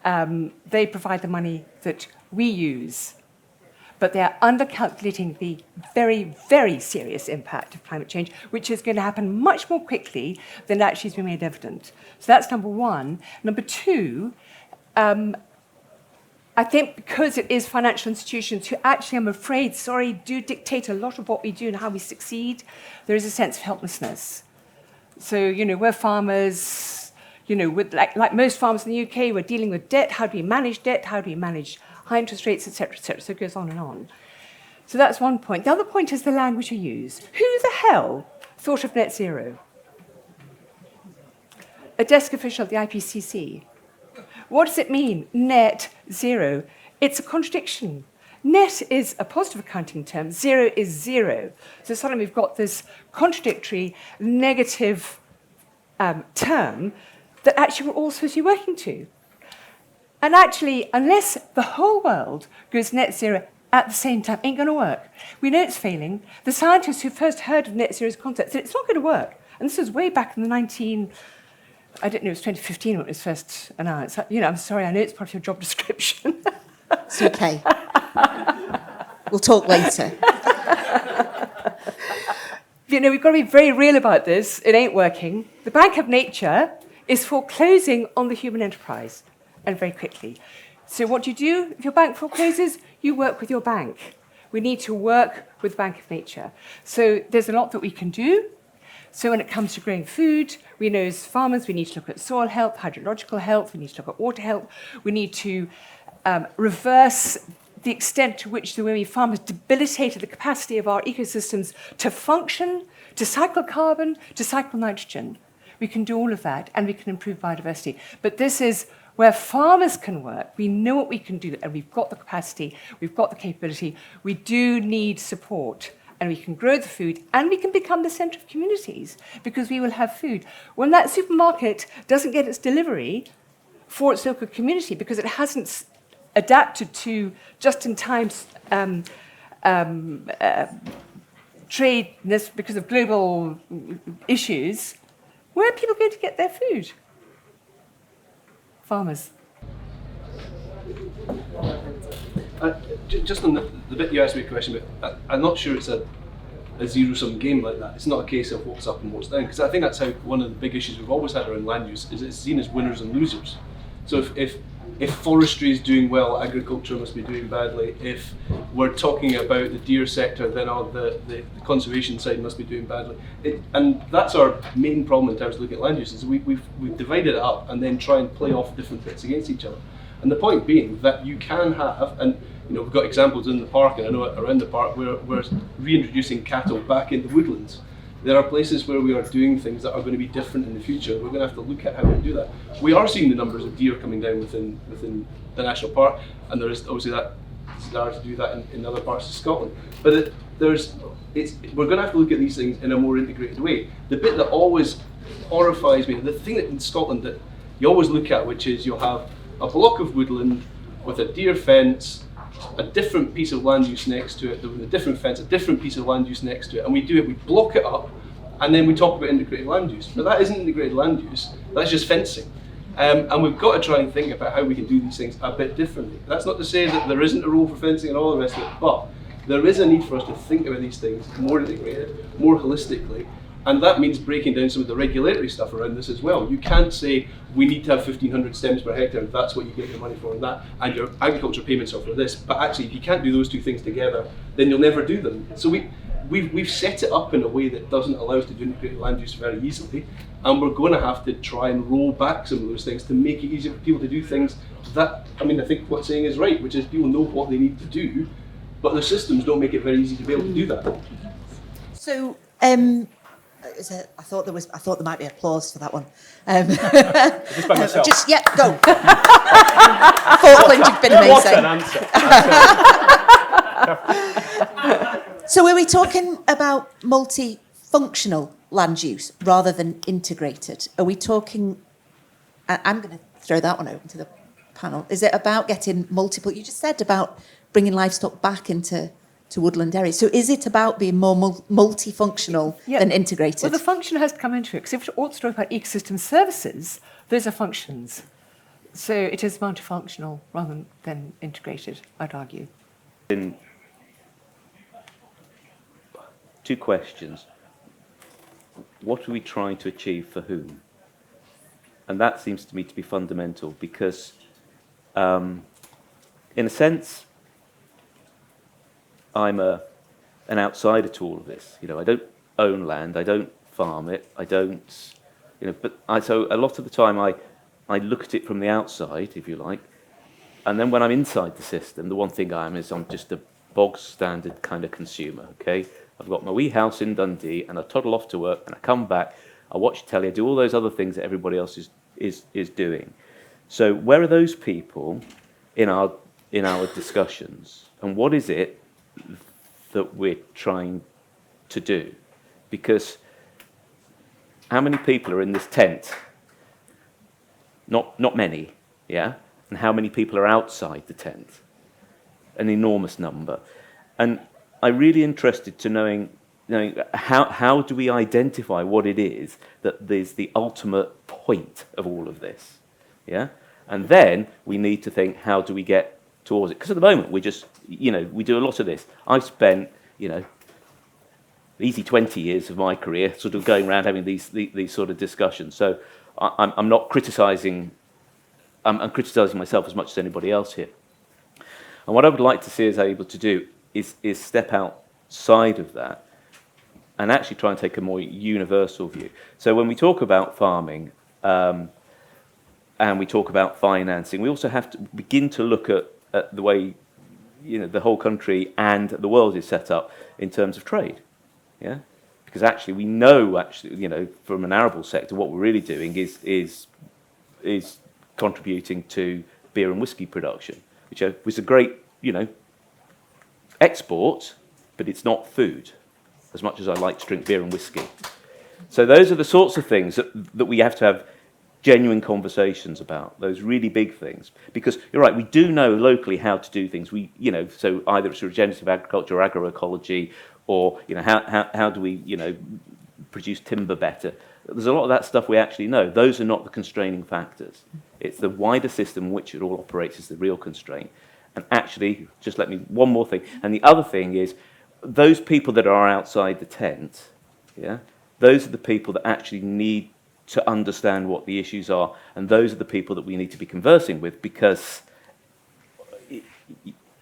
they provide the money that we use. But they're undercalculating the very, very serious impact of climate change, which is going to happen much more quickly than actually has been made evident. So that's number one. Number two, I think because it is financial institutions who actually, I'm afraid, do dictate a lot of what we do and how we succeed, there is a sense of helplessness. So, we're farmers, like most farmers in the UK, we're dealing with debt. How do we manage debt? How do we manage high interest rates, et cetera, et cetera? So it goes on and on. So that's one point. The other point is the language you use. Who the hell thought of net zero? A desk official at the IPCC. What does it mean, net zero? It's a contradiction. Net is a positive accounting term, zero is zero. So suddenly we've got this contradictory, negative term that actually we're all supposed to be working to. And actually, unless the whole world goes net zero at the same time, ain't going to work. We know it's failing. The scientists who first heard of net zero's concept said it's not going to work. And this was way back in the I don't know, it was 2015 when it was first announced. I'm sorry, I know it's part of your job description. It's okay. We'll talk later. We've got to be very real about this. It ain't working. The Bank of Nature is foreclosing on the human enterprise, and very quickly. So what do? If your bank forecloses, you work with your bank. We need to work with the Bank of Nature. So there's a lot that we can do. So when it comes to growing food, we know as farmers we need to look at soil health, hydrological health, we need to look at water health, we need to reverse the extent to which the way we farm has debilitated the capacity of our ecosystems to function, to cycle carbon, to cycle nitrogen. We can do all of that, and we can improve biodiversity. But this is where farmers can work. We know what we can do, and we've got the capacity, we've got the capability. We do need support, and we can grow the food, and we can become the centre of communities, because we will have food. When that supermarket doesn't get its delivery for its local community because it hasn't adapted to just-in-time trade because of global issues, where are people going to get their food? Farmers. Just on the bit you asked me a question, but I'm not sure it's a zero-sum game like that. It's not a case of what's up and what's down, because I think that's how one of the big issues we've always had around land use is it's seen as winners and losers. So if forestry is doing well, agriculture must be doing badly. If we're talking about the deer sector, then the conservation side must be doing badly. And that's our main problem in terms of looking at land use, is we've divided it up and then try and play off different bits against each other. And the point being that you can have, and we've got examples in the park, and I know around the park, where we're reintroducing cattle back into woodlands. There are places where we are doing things that are going to be different in the future. We're going to have to look at how we do that. We are seeing the numbers of deer coming down within the national park, and there is obviously that desire to do that in other parts of Scotland. But we're going to have to look at these things in a more integrated way. The bit that always horrifies me, the thing that in Scotland that you always look at, which is you'll have a block of woodland with a deer fence, a different piece of land use next to it, with a different fence, a different piece of land use next to it, and we block it up, and then we talk about integrated land use. But that isn't integrated land use, that's just fencing. And we've got to try and think about how we can do these things a bit differently. That's not to say that there isn't a role for fencing and all the rest of it, but there is a need for us to think about these things more integrated, more holistically, and that means breaking down some of the regulatory stuff around this as well. You can't say we need to have 1,500 stems per hectare, and that's what you get your money for, and your agriculture payments are for this. But actually, if you can't do those two things together, then you'll never do them. So we've set it up in a way that doesn't allow us to do integrated land use very easily, and we're going to have to try and roll back some of those things to make it easier for people to do things that, I think what saying is right, which is people know what they need to do, but the systems don't make it very easy to be able to do that. So, I thought there might be applause for that one. Just by myself. Go. Falkland, you've been amazing. What an answer. So are we talking about multifunctional land use rather than integrated? Are we talking, I'm going to throw that one open to the panel. Is it about getting multiple, you just said about bringing livestock back into woodland areas. So is it about being more multifunctional than integrated? Well, the function has to come into it, because if we're talking about ecosystem services, those are functions. So it is multifunctional rather than integrated, I'd argue. Two questions. What are we trying to achieve for whom? And that seems to me to be fundamental, because in a sense, I'm an outsider to all of this. I don't own land, I don't farm it. I don't, so a lot of the time I look at it from the outside, if you like, and then when I'm inside the system, the one thing I am is I'm just a bog standard kind of consumer, okay? I've got my wee house in Dundee, and I toddle off to work, and I come back, I watch telly, I do all those other things that everybody else is doing. So where are those people in our discussions, and what is it that we're trying to do? Because how many people are in this tent? Not many, yeah? And how many people are outside the tent? An enormous number. And I'm really interested to knowing how do we identify what it is that is the ultimate point of all of this, yeah? And then we need to think, how do we get towards it? Because at the moment, we just, we do a lot of this. I've spent, easy 20 years of my career sort of going around having these sort of discussions. So I'm not criticising, I'm criticising myself as much as anybody else here. And what I would like to see us able to do is step outside of that and actually try and take a more universal view. So when we talk about farming and we talk about financing, we also have to begin to look at the way the whole country and the world is set up in terms of trade. Yeah, because actually we know from an arable sector what we're really doing is contributing to beer and whiskey production, which was a great export, but it's not food, as much as I like to drink beer and whiskey. So those are the sorts of things that we have to have genuine conversations about, those really big things. Because you're right, we do know locally how to do things. So either it's regenerative agriculture or agroecology, or how do we produce timber better. There's a lot of that stuff we actually know. Those are not the constraining factors. It's the wider system in which it all operates is the real constraint. And actually, just let me, one more thing. And the other thing is, those people that are outside the tent, yeah, those are the people that actually need to understand what the issues are, and those are the people that we need to be conversing with, because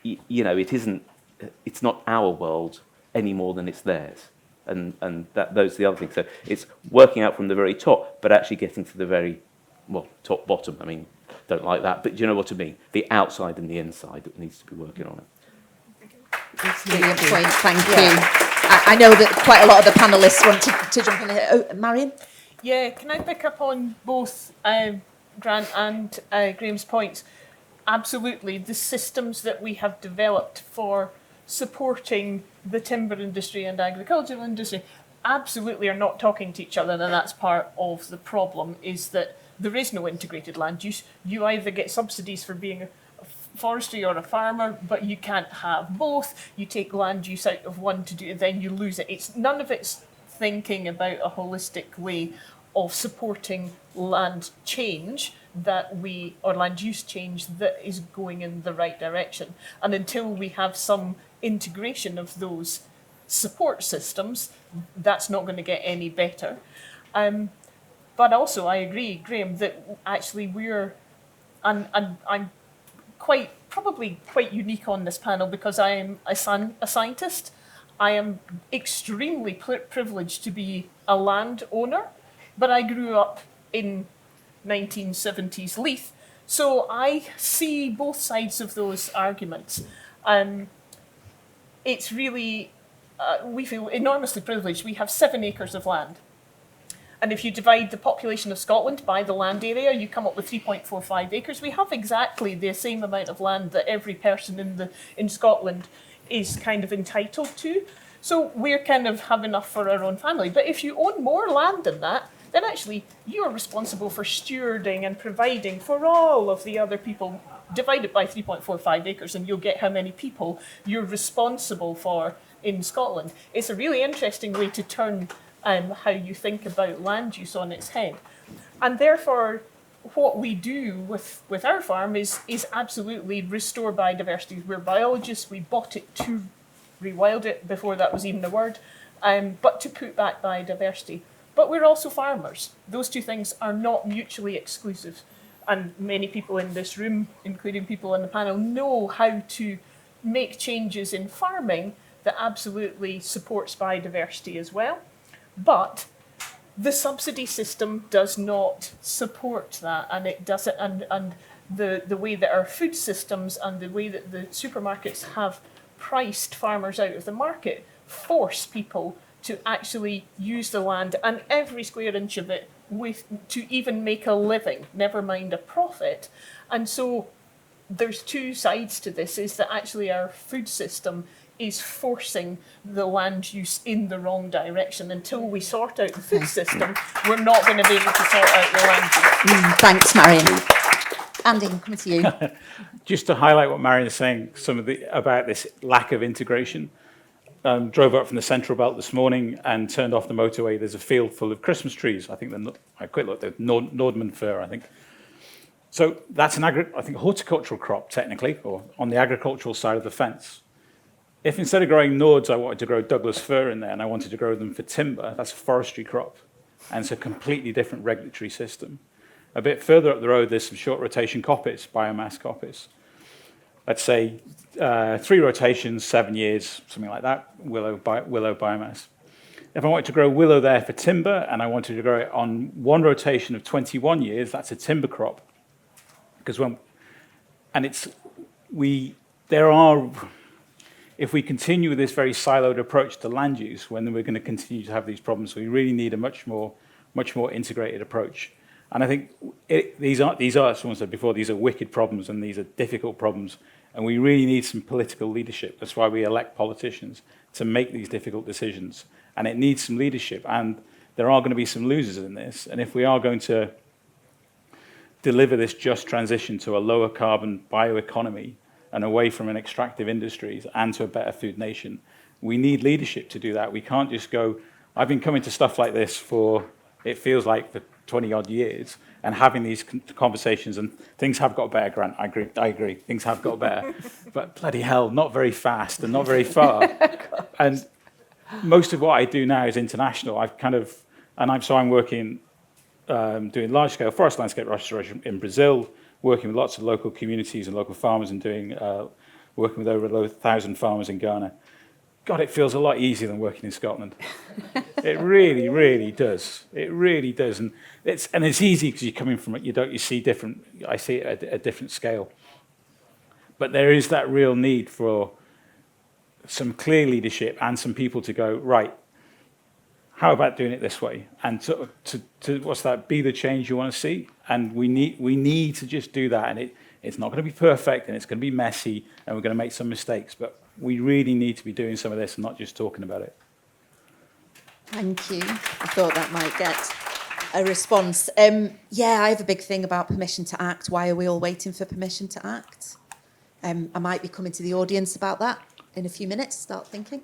it's not our world any more than it's theirs, and those are the other things. So it's working out from the very top, but actually getting to the very top bottom. I mean, don't like that, but you know what I mean. The outside and the inside that needs to be working on it. Brilliant point. Thank you. I know that quite a lot of the panellists want to jump in here. Oh, Marian? Yeah, can I pick up on both Grant and Graham's points? Absolutely, the systems that we have developed for supporting the timber industry and agricultural industry absolutely are not talking to each other, and that's part of the problem, is that there is no integrated land use. You either get subsidies for being a forestry or a farmer, but you can't have both. You take land use out of one to do, then you lose it. It's none of it's thinking about a holistic way of supporting land change or land use change that is going in the right direction. And until we have some integration of those support systems, that's not going to get any better. But also, I agree, Graham, that actually and I'm probably quite unique on this panel because I am a scientist. I am extremely privileged to be a landowner, but I grew up in 1970s Leith, so I see both sides of those arguments. It's really, we feel enormously privileged. We have 7 acres of land. And if you divide the population of Scotland by the land area, you come up with 3.45 acres. We have exactly the same amount of land that every person in Scotland is kind of entitled to. So we're kind of have enough for our own family. But if you own more land than that, then actually you are responsible for stewarding and providing for all of the other people. Divide it by 3.45 acres and you'll get how many people you're responsible for in Scotland. It's a really interesting way to turn how you think about land use on its head. And therefore, what we do with our farm is absolutely restore biodiversity. We're biologists, we bought it to rewild it before that was even a word, but to put back biodiversity. But we're also farmers. Those two things are not mutually exclusive. And many people in this room, including people on the panel, know how to make changes in farming that absolutely supports biodiversity as well. But The subsidy system does not support that, and it doesn't. And the way that our food systems and the way that the supermarkets have priced farmers out of the market force people to actually use the land and every square inch of it to even make a living, never mind a profit. And so there's two sides to this, is that actually our food system is forcing the land use in the wrong direction. Until we sort out the food system, we're not going to be able to sort out the land use. Thanks, Marian. Andy, I'm coming to you. Just to highlight what Marian is saying, about this lack of integration. Drove up from the Central Belt this morning and turned off the motorway. There's a field full of Christmas trees. I think I quick looked, they're Nordman fir, I think. So that's I think a horticultural crop, technically, or on the agricultural side of the fence. If instead of growing Nords, I wanted to grow Douglas fir in there, and I wanted to grow them for timber, that's a forestry crop. And it's a completely different regulatory system. A bit further up the road, there's some short rotation coppice, biomass coppice. Let's say 3 rotations, 7 years, something like that, willow biomass. If I wanted to grow willow there for timber, and I wanted to grow it on 1 rotation of 21 years, that's a timber crop. Because if we continue with this very siloed approach to land use, when we're going to continue to have these problems, we really need a much more integrated approach. And I think these are, as someone said before, these are wicked problems and these are difficult problems. And we really need some political leadership. That's why we elect politicians, to make these difficult decisions. And it needs some leadership. And there are going to be some losers in this. And if we are going to deliver this just transition to a lower carbon bioeconomy and away from an extractive industries and to a better food nation, we need leadership to do that. We can't just go, I've been coming to stuff like this for 20 odd years and having these conversations, and things have got better, Grant. I agree. Things have got better. But bloody hell, not very fast and not very far. And most of what I do now is international. I'm working, doing large scale forest landscape restoration in Brazil, working with lots of local communities and local farmers, and working with over 1,000 farmers in Ghana. God, it feels a lot easier than working in Scotland. It really, really does. It really does, and it's easy because you're coming from it. You see different. I see it at a different scale. But there is that real need for some clear leadership and some people to go, right, how about doing it this way? And to what's that? Be the change you want to see. And we need to just do that. And it's not going to be perfect, and it's going to be messy, and we're going to make some mistakes. But we really need to be doing some of this and not just talking about it. Thank you. I thought that might get a response. I have a big thing about permission to act. Why are we all waiting for permission to act? I might be coming to the audience about that in a few minutes. Start thinking.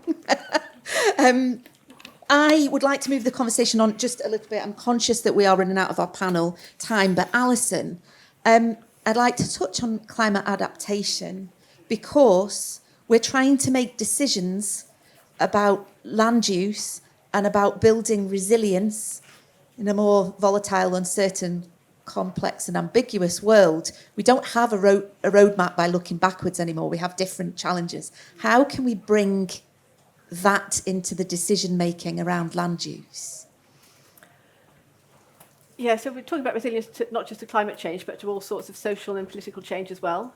I would like to move the conversation on just a little bit. I'm conscious that we are running out of our panel time, but Alison, I'd like to touch on climate adaptation, because we're trying to make decisions about land use and about building resilience in a more volatile, uncertain, complex and ambiguous world. We don't have a roadmap by looking backwards anymore. We have different challenges. How can we bring that into the decision-making around land use? Yeah, so we're talking about resilience to, not just to climate change, but to all sorts of social and political change as well.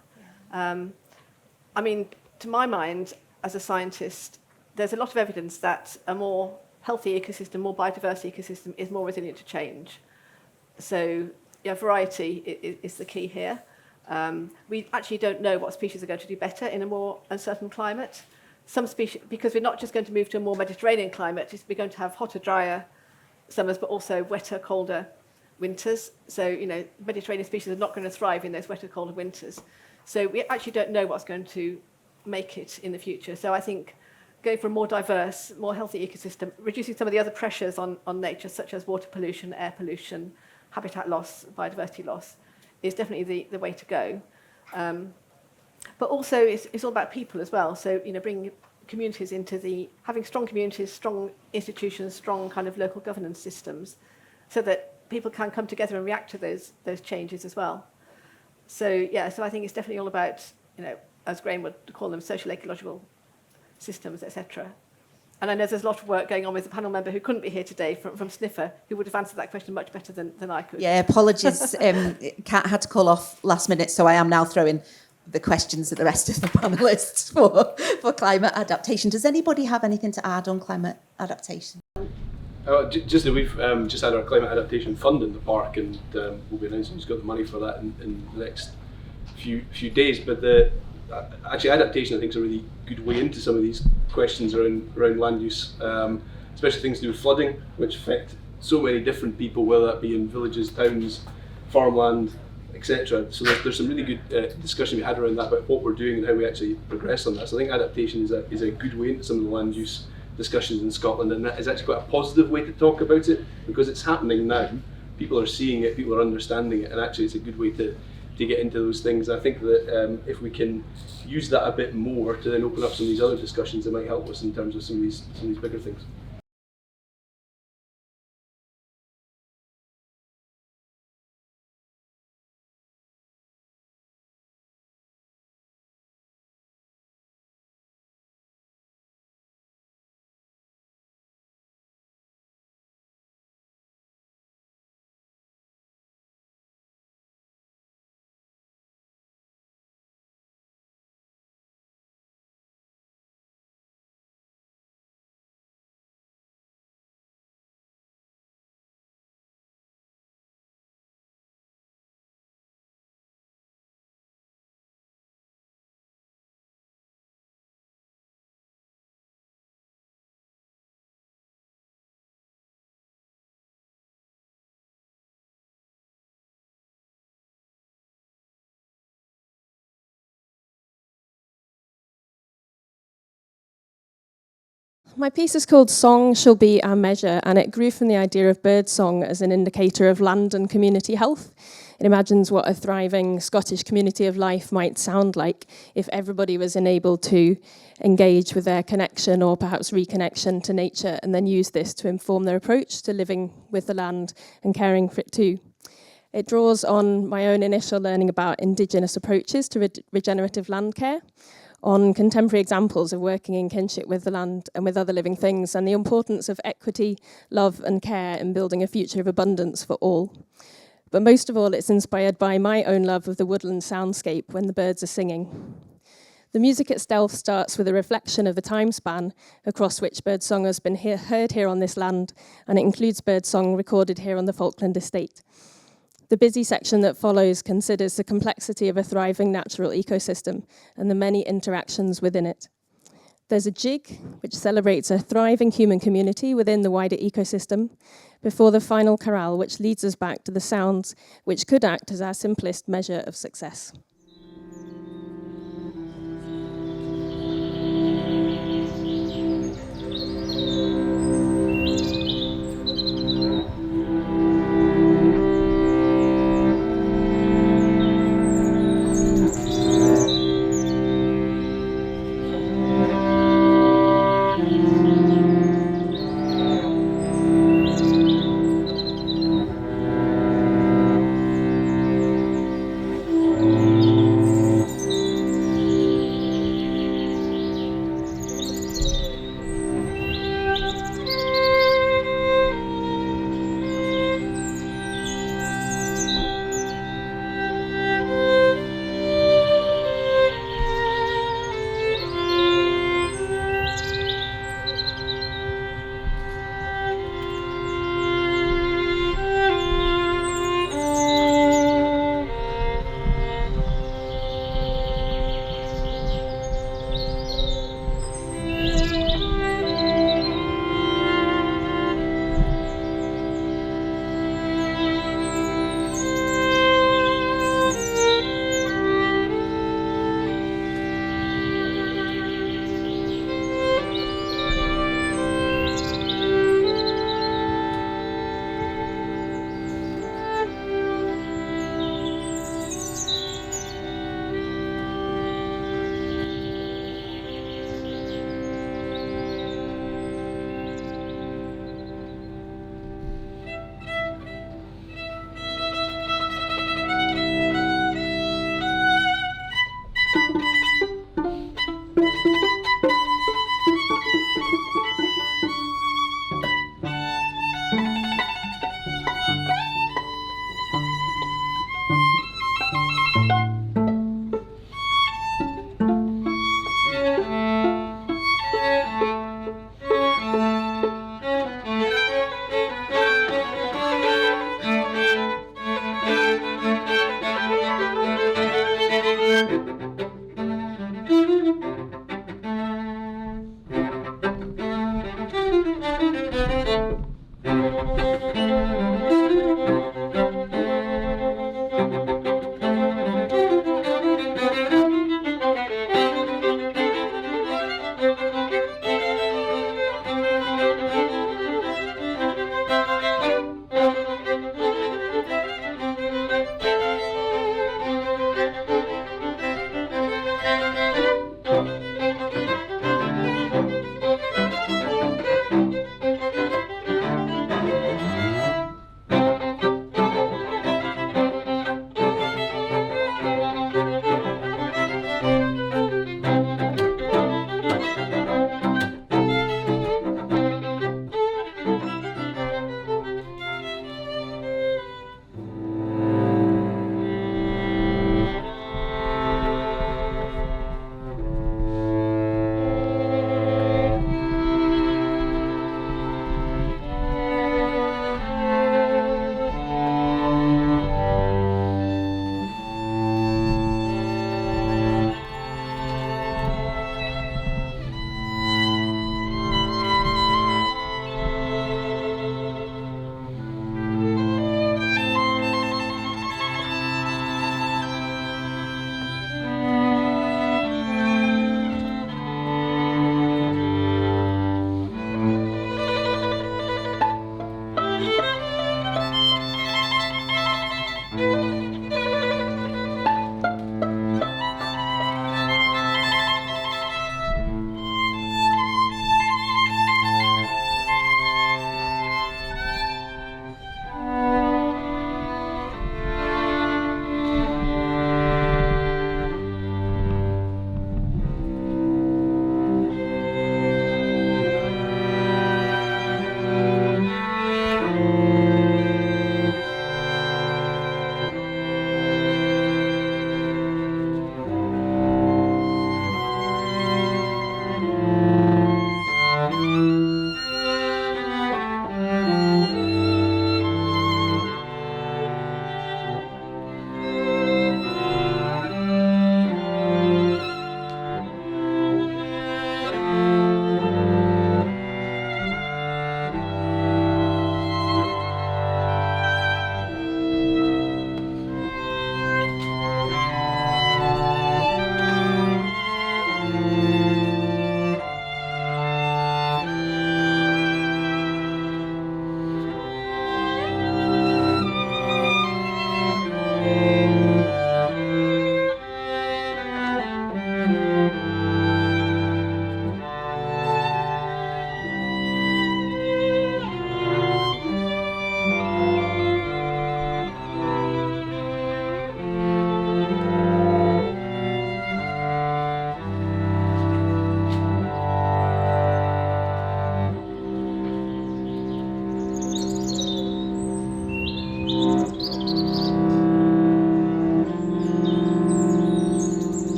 To my mind, as a scientist, there's a lot of evidence that a more healthy ecosystem, more biodiverse ecosystem, is more resilient to change. So, variety is the key here. We actually don't know what species are going to do better in a more uncertain climate. Some species, because we're not just going to move to a more Mediterranean climate, we're going to have hotter, drier summers, but also wetter, colder winters. So, Mediterranean species are not going to thrive in those wetter, colder winters. So we actually don't know what's going to make it in the future. So I think going for a more diverse, more healthy ecosystem, reducing some of the other pressures on nature, such as water pollution, air pollution, habitat loss, biodiversity loss, is definitely the way to go. But also it's all about people as well. So, bringing communities having strong communities, strong institutions, strong kind of local governance systems, so that people can come together and react to those changes as well. So I think it's definitely all about, as Graham would call them, social ecological systems, etc. And I know there's a lot of work going on with a panel member who couldn't be here today from Sniffer, who would have answered that question much better than I could. Yeah, apologies. Kat had to call off last minute, so I am now throwing the questions at the rest of the panellists for climate adaptation. Does anybody have anything to add on climate adaptation? Just that we've just had our climate adaptation fund in the park, and we'll be announcing who's got the money for that in the next few days. But actually, adaptation, I think, is a really good way into some of these questions around land use, especially things to do with flooding, which affect so many different people, whether that be in villages, towns, farmland, etc. So there's some really good discussion we had around that about what we're doing and how we actually progress on that. So I think adaptation is a good way into some of the land use discussions in Scotland, and that is actually quite a positive way to talk about it, because it's happening now. People are seeing it, people are understanding it, and actually it's a good way to get into those things. I think that if we can use that a bit more to then open up some of these other discussions, it might help us in terms of some of these bigger things. My piece is called Song Shall Be Our Measure, and it grew from the idea of birdsong as an indicator of land and community health. It imagines what a thriving Scottish community of life might sound like if everybody was enabled to engage with their connection or perhaps reconnection to nature, and then use this to inform their approach to living with the land and caring for it too. It draws on my own initial learning about Indigenous approaches to regenerative land care, on contemporary examples of working in kinship with the land and with other living things, and the importance of equity, love and care in building a future of abundance for all. But most of all, it's inspired by my own love of the woodland soundscape when the birds are singing. The music itself starts with a reflection of the time span across which birdsong has been heard here on this land, and it includes birdsong recorded here on the Falkland estate. The busy section that follows considers the complexity of a thriving natural ecosystem and the many interactions within it. There's a jig, which celebrates a thriving human community within the wider ecosystem, before the final chorale, which leads us back to the sounds which could act as our simplest measure of success.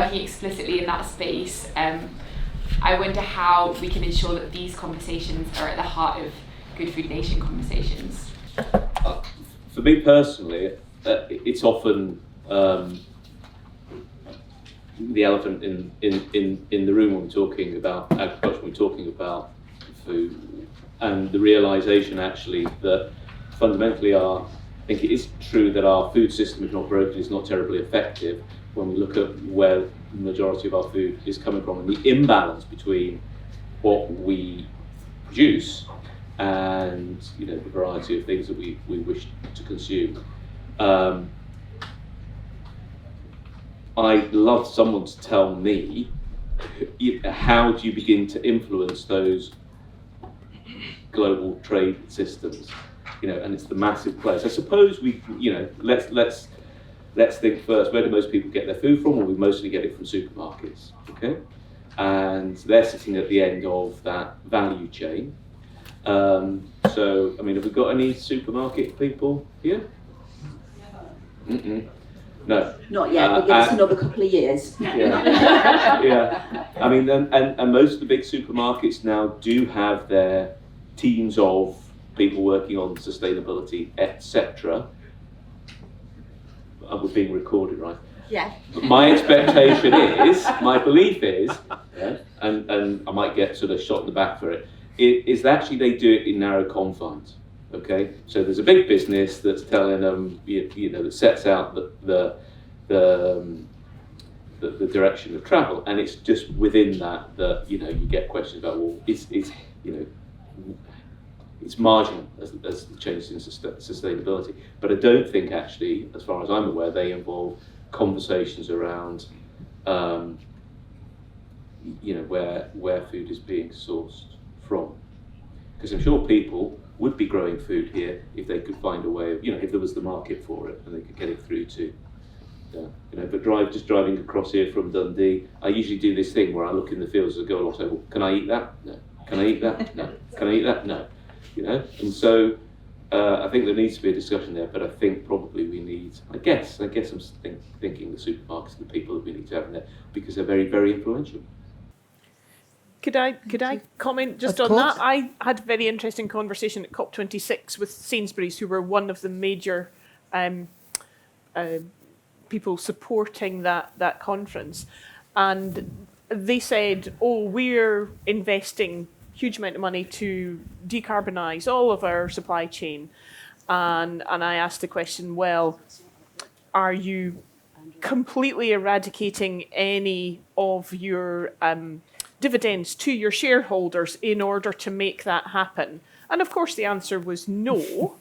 working explicitly in that space, I wonder how we can ensure that these conversations are at the heart of Good Food Nation conversations. For me personally, it's often the elephant in the room when we're talking about agriculture, when we're talking about food, and the realisation actually that fundamentally I think it is true that our food system, if not broken, is not terribly effective when we look at where the majority of our food is coming from, and the imbalance between what we produce and the variety of things that we wish to consume. I'd love someone to tell me how do you begin to influence those global trade systems, and it's the massive players. I suppose we, let's think first. Where do most people get their food from? Well, we mostly get it from supermarkets, okay? And they're sitting at the end of that value chain. So, I mean, have we got any supermarket people here? No. Not yet, but give us another couple of years. Yeah. I mean, and most of the big supermarkets now do have their teams of people working on sustainability, etc. We're being recorded, right? Yeah. But my expectation is, my belief is, and I might get sort of shot in the back for it, is that actually they do it in narrow confines. Okay, so there's a big business that's telling them, that sets out the direction of travel, and it's just within that you get questions about, well, it's marginal as the changes in sustainability. But I don't think actually, as far as I'm aware, they involve conversations around, where food is being sourced from, because I'm sure people would be growing food here if they could find a way of, if there was the market for it and they could get it through to, but just driving across here from Dundee, I usually do this thing where I look in the fields as I go along, say, well, can I eat that? No. Can I eat that? No. Can I eat that? No. And so I think there needs to be a discussion there, but I think probably we need, I guess I'm thinking the supermarkets and the people that we need to have in there, because they're very, very influential. Could I comment just on that? I had a very interesting conversation at COP26 with Sainsbury's, who were one of the major people supporting that conference, and they said, we're investing a huge amount of money to decarbonise all of our supply chain, and I asked the question, well, are you completely eradicating any of your dividends to your shareholders in order to make that happen? And of course the answer was no.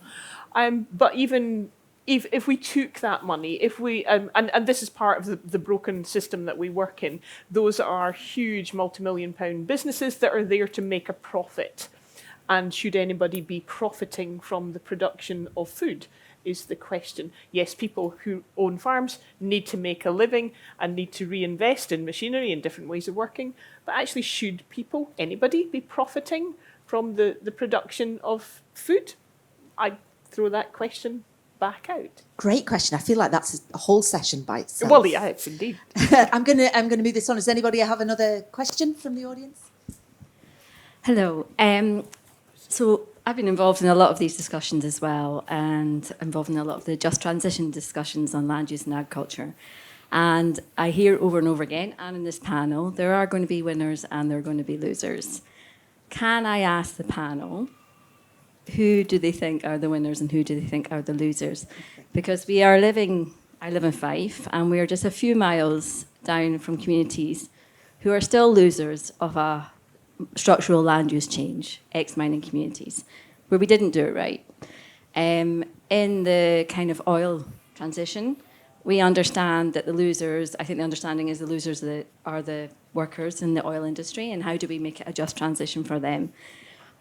But even if we took that money, if we and this is part of the broken system that we work in, those are huge multi-million-pound businesses that are there to make a profit. And should anybody be profiting from the production of food, is the question. Yes, people who own farms need to make a living and need to reinvest in machinery and different ways of working, but actually should people, anybody, be profiting from the production of food? I throw that question back out. Great question. I feel like that's a whole session by itself. Well, yeah, it's indeed. I'm gonna move this on. Does anybody have another question from the audience? Hello. So I've been involved in a lot of these discussions as well, and involved in a lot of the just transition discussions on land use and agriculture. And I hear over and over again, and in this panel, there are going to be winners and there are going to be losers. Can I ask the panel, who do they think are the winners and who do they think are the losers? Because I live in Fife, and we are just a few miles down from communities who are still losers of a structural land use change, ex-mining communities, where we didn't do it right. In the kind of oil transition, we understand that the losers, I think the understanding is the losers are the workers in the oil industry, and how do we make it a just transition for them?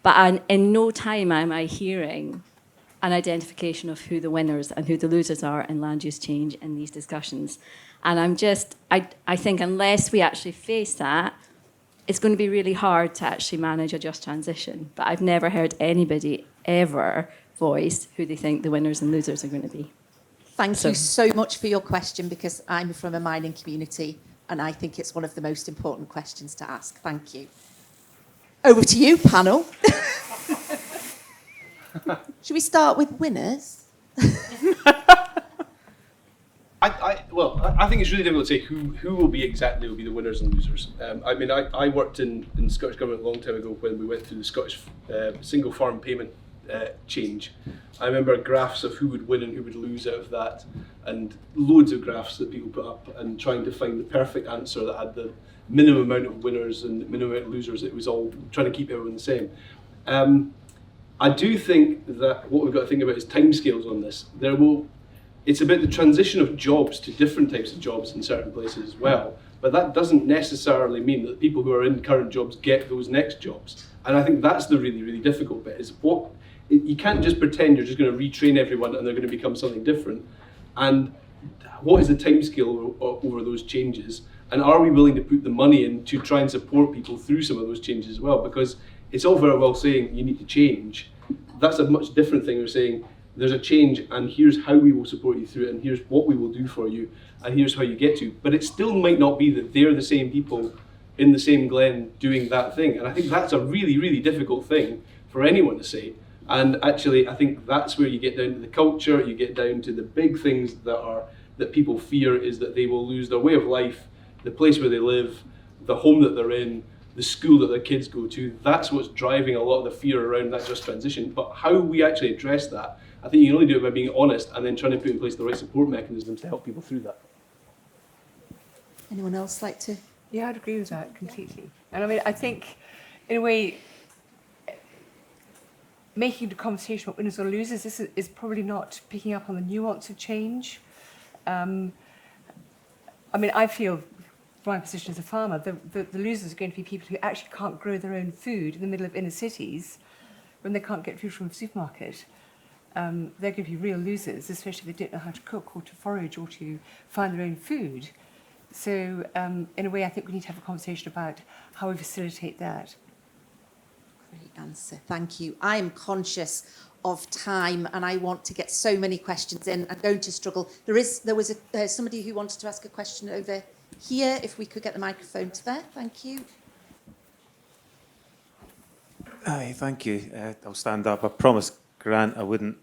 But in no time am I hearing an identification of who the winners and who the losers are in land use change in these discussions. And I think unless we actually face that, it's going to be really hard to actually manage a just transition. But I've never heard anybody ever voice who they think the winners and losers are going to be. Thank you so much for your question, because I'm from a mining community And I think it's one of the most important questions to ask. Thank you. Over to you, panel. Should we start with winners? I think it's really difficult to say who will be the winners and losers. I worked in Scottish Govt a long time ago when we went through the Scottish single farm payment change. I remember graphs of who would win and who would lose out of that, and loads of graphs that people put up and trying to find the perfect answer that had the minimum amount of winners and the minimum amount of losers. It was all trying to keep everyone the same. I do think that what we've got to think about is timescales on this. It's about the transition of jobs to different types of jobs in certain places as well. But that doesn't necessarily mean that people who are in current jobs get those next jobs. And I think that's the really, really difficult bit, is you can't just pretend you're just going to retrain everyone and they're going to become something different. And what is the timescale over those changes? And are we willing to put the money in to try and support people through some of those changes as well? Because it's all very well saying you need to change. That's a much different thing than saying there's a change and here's how we will support you through it and here's what we will do for you and here's how you get to. But it still might not be that they're the same people in the same glen doing that thing. And I think that's a really, really difficult thing for anyone to say. And actually, I think that's where you get down to the culture, you get down to the big things that people fear, is that they will lose their way of life, the place where they live, the home that they're in, the school that their kids go to. That's what's driving a lot of the fear around that just transition. But how we actually address that, I think you can only do it by being honest and then trying to put in place the right support mechanisms to help people through that. Anyone else like to? Yeah, I'd agree with that completely. And I think, in a way, making the conversation about winners or losers is probably not picking up on the nuance of change. I feel, from my position as a farmer, the losers are going to be people who actually can't grow their own food in the middle of inner cities when they can't get food from a supermarket. They're going to be real losers, especially if they don't know how to cook or to forage or to find their own food. So, in a way, I think we need to have a conversation about how we facilitate that. Great answer, thank you. I am conscious of time and I want to get so many questions in. I'm going to struggle. There was somebody who wanted to ask a question over here. If we could get the microphone to there, thank you. Hi, thank you. I'll stand up. I promised Grant I wouldn't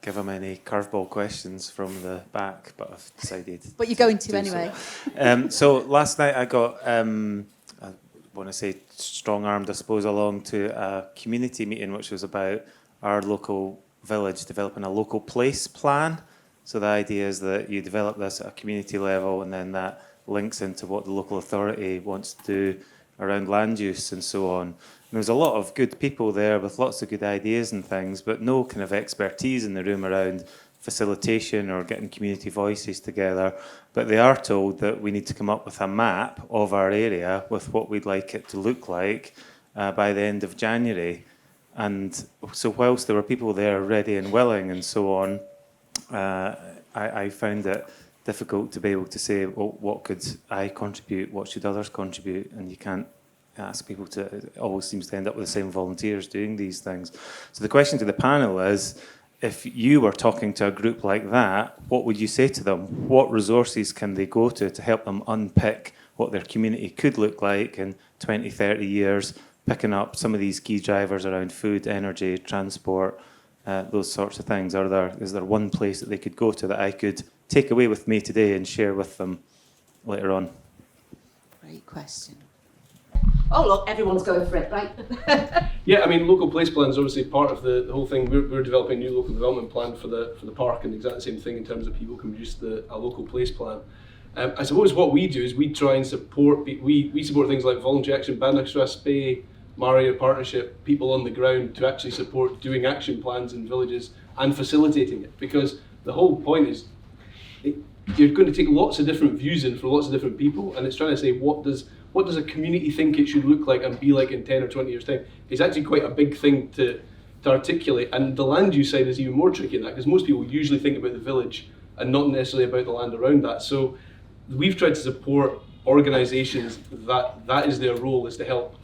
give him any curveball questions from the back, but I've decided. But you're going to anyway. So last night I got, I want to say strong-armed, I suppose, along to a community meeting which was about our local village developing a local place plan. So the idea is that you develop this at a community level and then that links into what the local authority wants to do around land use and so on. And there was a lot of good people there with lots of good ideas and things, but no kind of expertise in the room around facilitation or getting community voices together. But they are told that we need to come up with a map of our area with what we'd like it to look like by the end of January. And so whilst there were people there ready and willing and so on, I found it difficult to be able to say, well, what could I contribute, what should others contribute, and you can't ask people to, it always seems to end up with the same volunteers doing these things. So the question to the panel is, if you were talking to a group like that, what would you say to them? What resources can they go to help them unpick what their community could look like in 20, 30 years, picking up some of these key drivers around food, energy, transport, those sorts of things? Is there one place that they could go to that I could take away with me today and share with them later on? Great question. Oh, look, everyone's going for it, right? Yeah, I mean, local place plan is obviously part of the whole thing. We're developing a new local development plan for the park, and exactly the same thing in terms of people can produce a local place plan. I suppose what we do is we try and support, we support things like voluntary action, Banachra, Spay, Marian partnership, people on the ground to actually support doing action plans in villages and facilitating it. Because the whole point is, you're going to take lots of different views in from lots of different people, and it's trying to say what does a community think it should look like and be like in 10 or 20 years' time. It's actually quite a big thing to articulate, and the land use side is even more tricky in that, because most people usually think about the village and not necessarily about the land around that. So we've tried to support organisations that is their role, is to help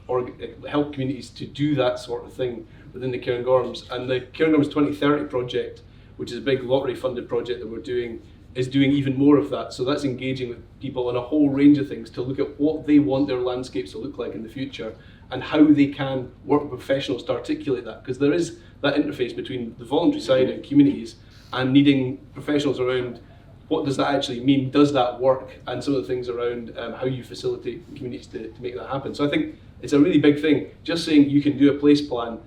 communities to do that sort of thing within the Cairngorms. And the Cairngorms 2030 project, which is a big lottery funded project that we're doing, is doing even more of that. So that's engaging with people on a whole range of things to look at what they want their landscapes to look like in the future and how they can work with professionals to articulate that, because there is that interface between the voluntary side and communities and needing professionals around what does that actually mean, does that work, and some of the things around how you facilitate communities to make that happen. So I think it's a really big thing. Just saying you can do a place plan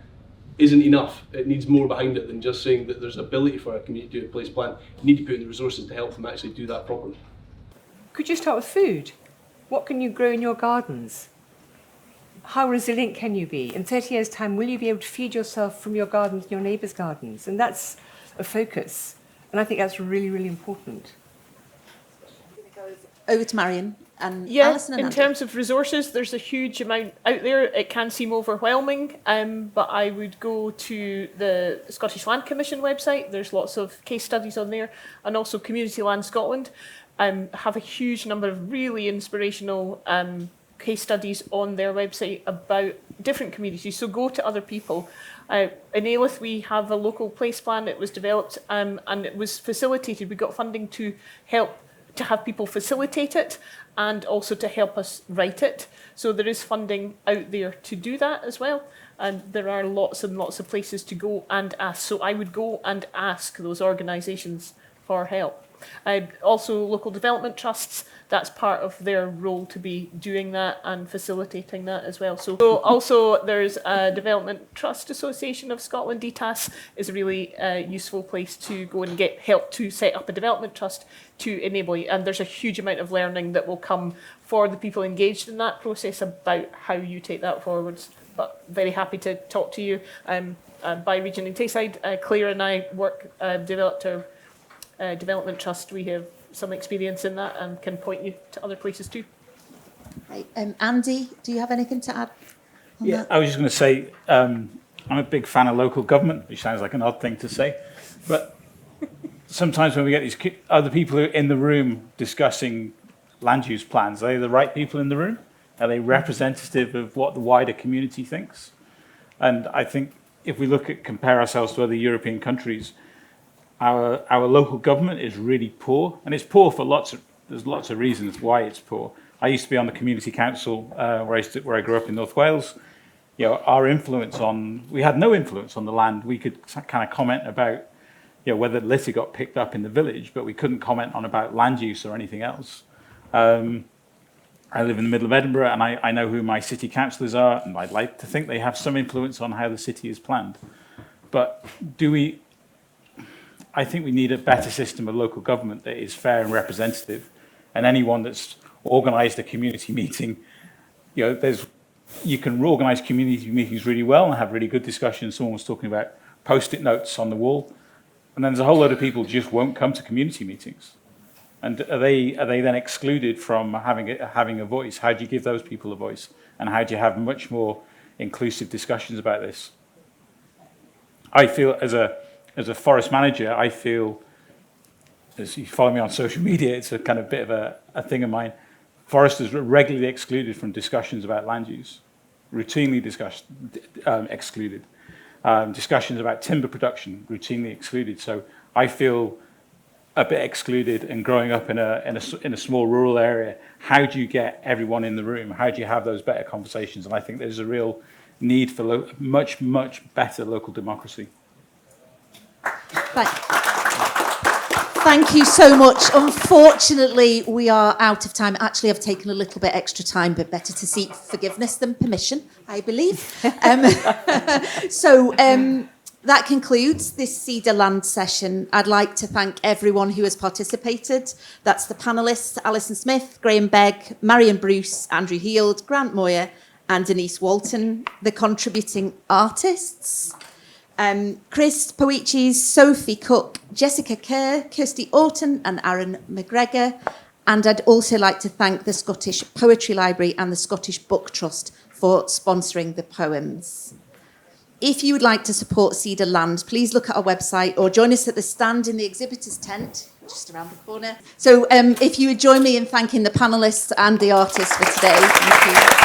isn't enough. It needs more behind it than just saying that there's ability for a community to do a place plan. You need to put in the resources to help them actually do that properly. Could you start with food? What can you grow in your gardens? How resilient can you be? In 30 years' time, will you be able to feed yourself from your gardens and your neighbours' gardens? And that's a focus. And I think that's really, really important. Over to Marian and Yeah, Alison and in Andy. terms of resources, there's a huge amount out there. It can seem overwhelming, but I would go to the Scottish Land Commission website. There's lots of case studies on there, and also Community Land Scotland have a huge number of really inspirational case studies on their website about different communities. So go to other people. In Ailith, we have a local place plan. It was developed and it was facilitated. We got funding to help to have people facilitate it and also to help us write it. So there is funding out there to do that as well. And there are lots and lots of places to go and ask. So I would go and ask those organisations for help. Also, local development trusts, that's part of their role to be doing that and facilitating that as well. So also there's a Development Trust Association of Scotland, DTAS, is a really useful place to go and get help to set up a development trust to enable you. And there's a huge amount of learning that will come for the people engaged in that process about how you take that forwards. But very happy to talk to you. Bioregioning Tayside, Claire and I developed our development trust. We have some experience in that and can point you to other places too. Right. Andy, do you have anything to add on that? I was just going to say, I'm a big fan of local government, which sounds like an odd thing to say, but sometimes when we get these other people who are in the room discussing land use plans, are they the right people in the room? Are they representative of what the wider community thinks? And I think if we compare ourselves to other European countries, our local government is really poor, and it's poor for there's lots of reasons why it's poor. I used to be on the community council where I grew up in North Wales. You know, we had no influence on the land. We could kind of comment about, you know, whether litter got picked up in the village, but we couldn't comment on about land use or anything else. I live in the middle of Edinburgh, and I know who my city councillors are, and I'd like to think they have some influence on how the city is planned. But I think we need a better system of local government that is fair and representative. And anyone that's organised a community meeting, you know, you can organise community meetings really well and have really good discussions. Someone was talking about post-it notes on the wall, and then there's a whole load of people who just won't come to community meetings. And are they then excluded from having a voice? How do you give those people a voice? And how do you have much more inclusive discussions about this? I feel as a forest manager, I feel, as you follow me on social media, it's a kind of bit of a thing of mine. Foresters are regularly excluded from discussions about land use, routinely excluded. Discussions about timber production, routinely excluded. So I feel a bit excluded. And growing up in a small rural area, how do you get everyone in the room? How do you have those better conversations? And I think there's a real need for much better local democracy. Thank you so much. Unfortunately, we are out of time. Actually, I've taken a little bit extra time, but better to seek forgiveness than permission, I believe. So that concludes this SEDA Land session. I'd like to thank everyone who has participated. That's the panellists, Alison Smith, Graham Begg, Marian Bruce, Andrew Heald, Grant Moir, and Denise Walton, the contributing artists. Chris Poiches, Sophie Cook, Jessica Kerr, Kirsty Orton and Aaron McGregor. And I'd also like to thank the Scottish Poetry Library and the Scottish Book Trust for sponsoring the poems. If you would like to support SEDA Land, please look at our website or join us at the stand in the exhibitors tent, just around the corner. So if you would join me in thanking the panellists and the artists for today. Thank you.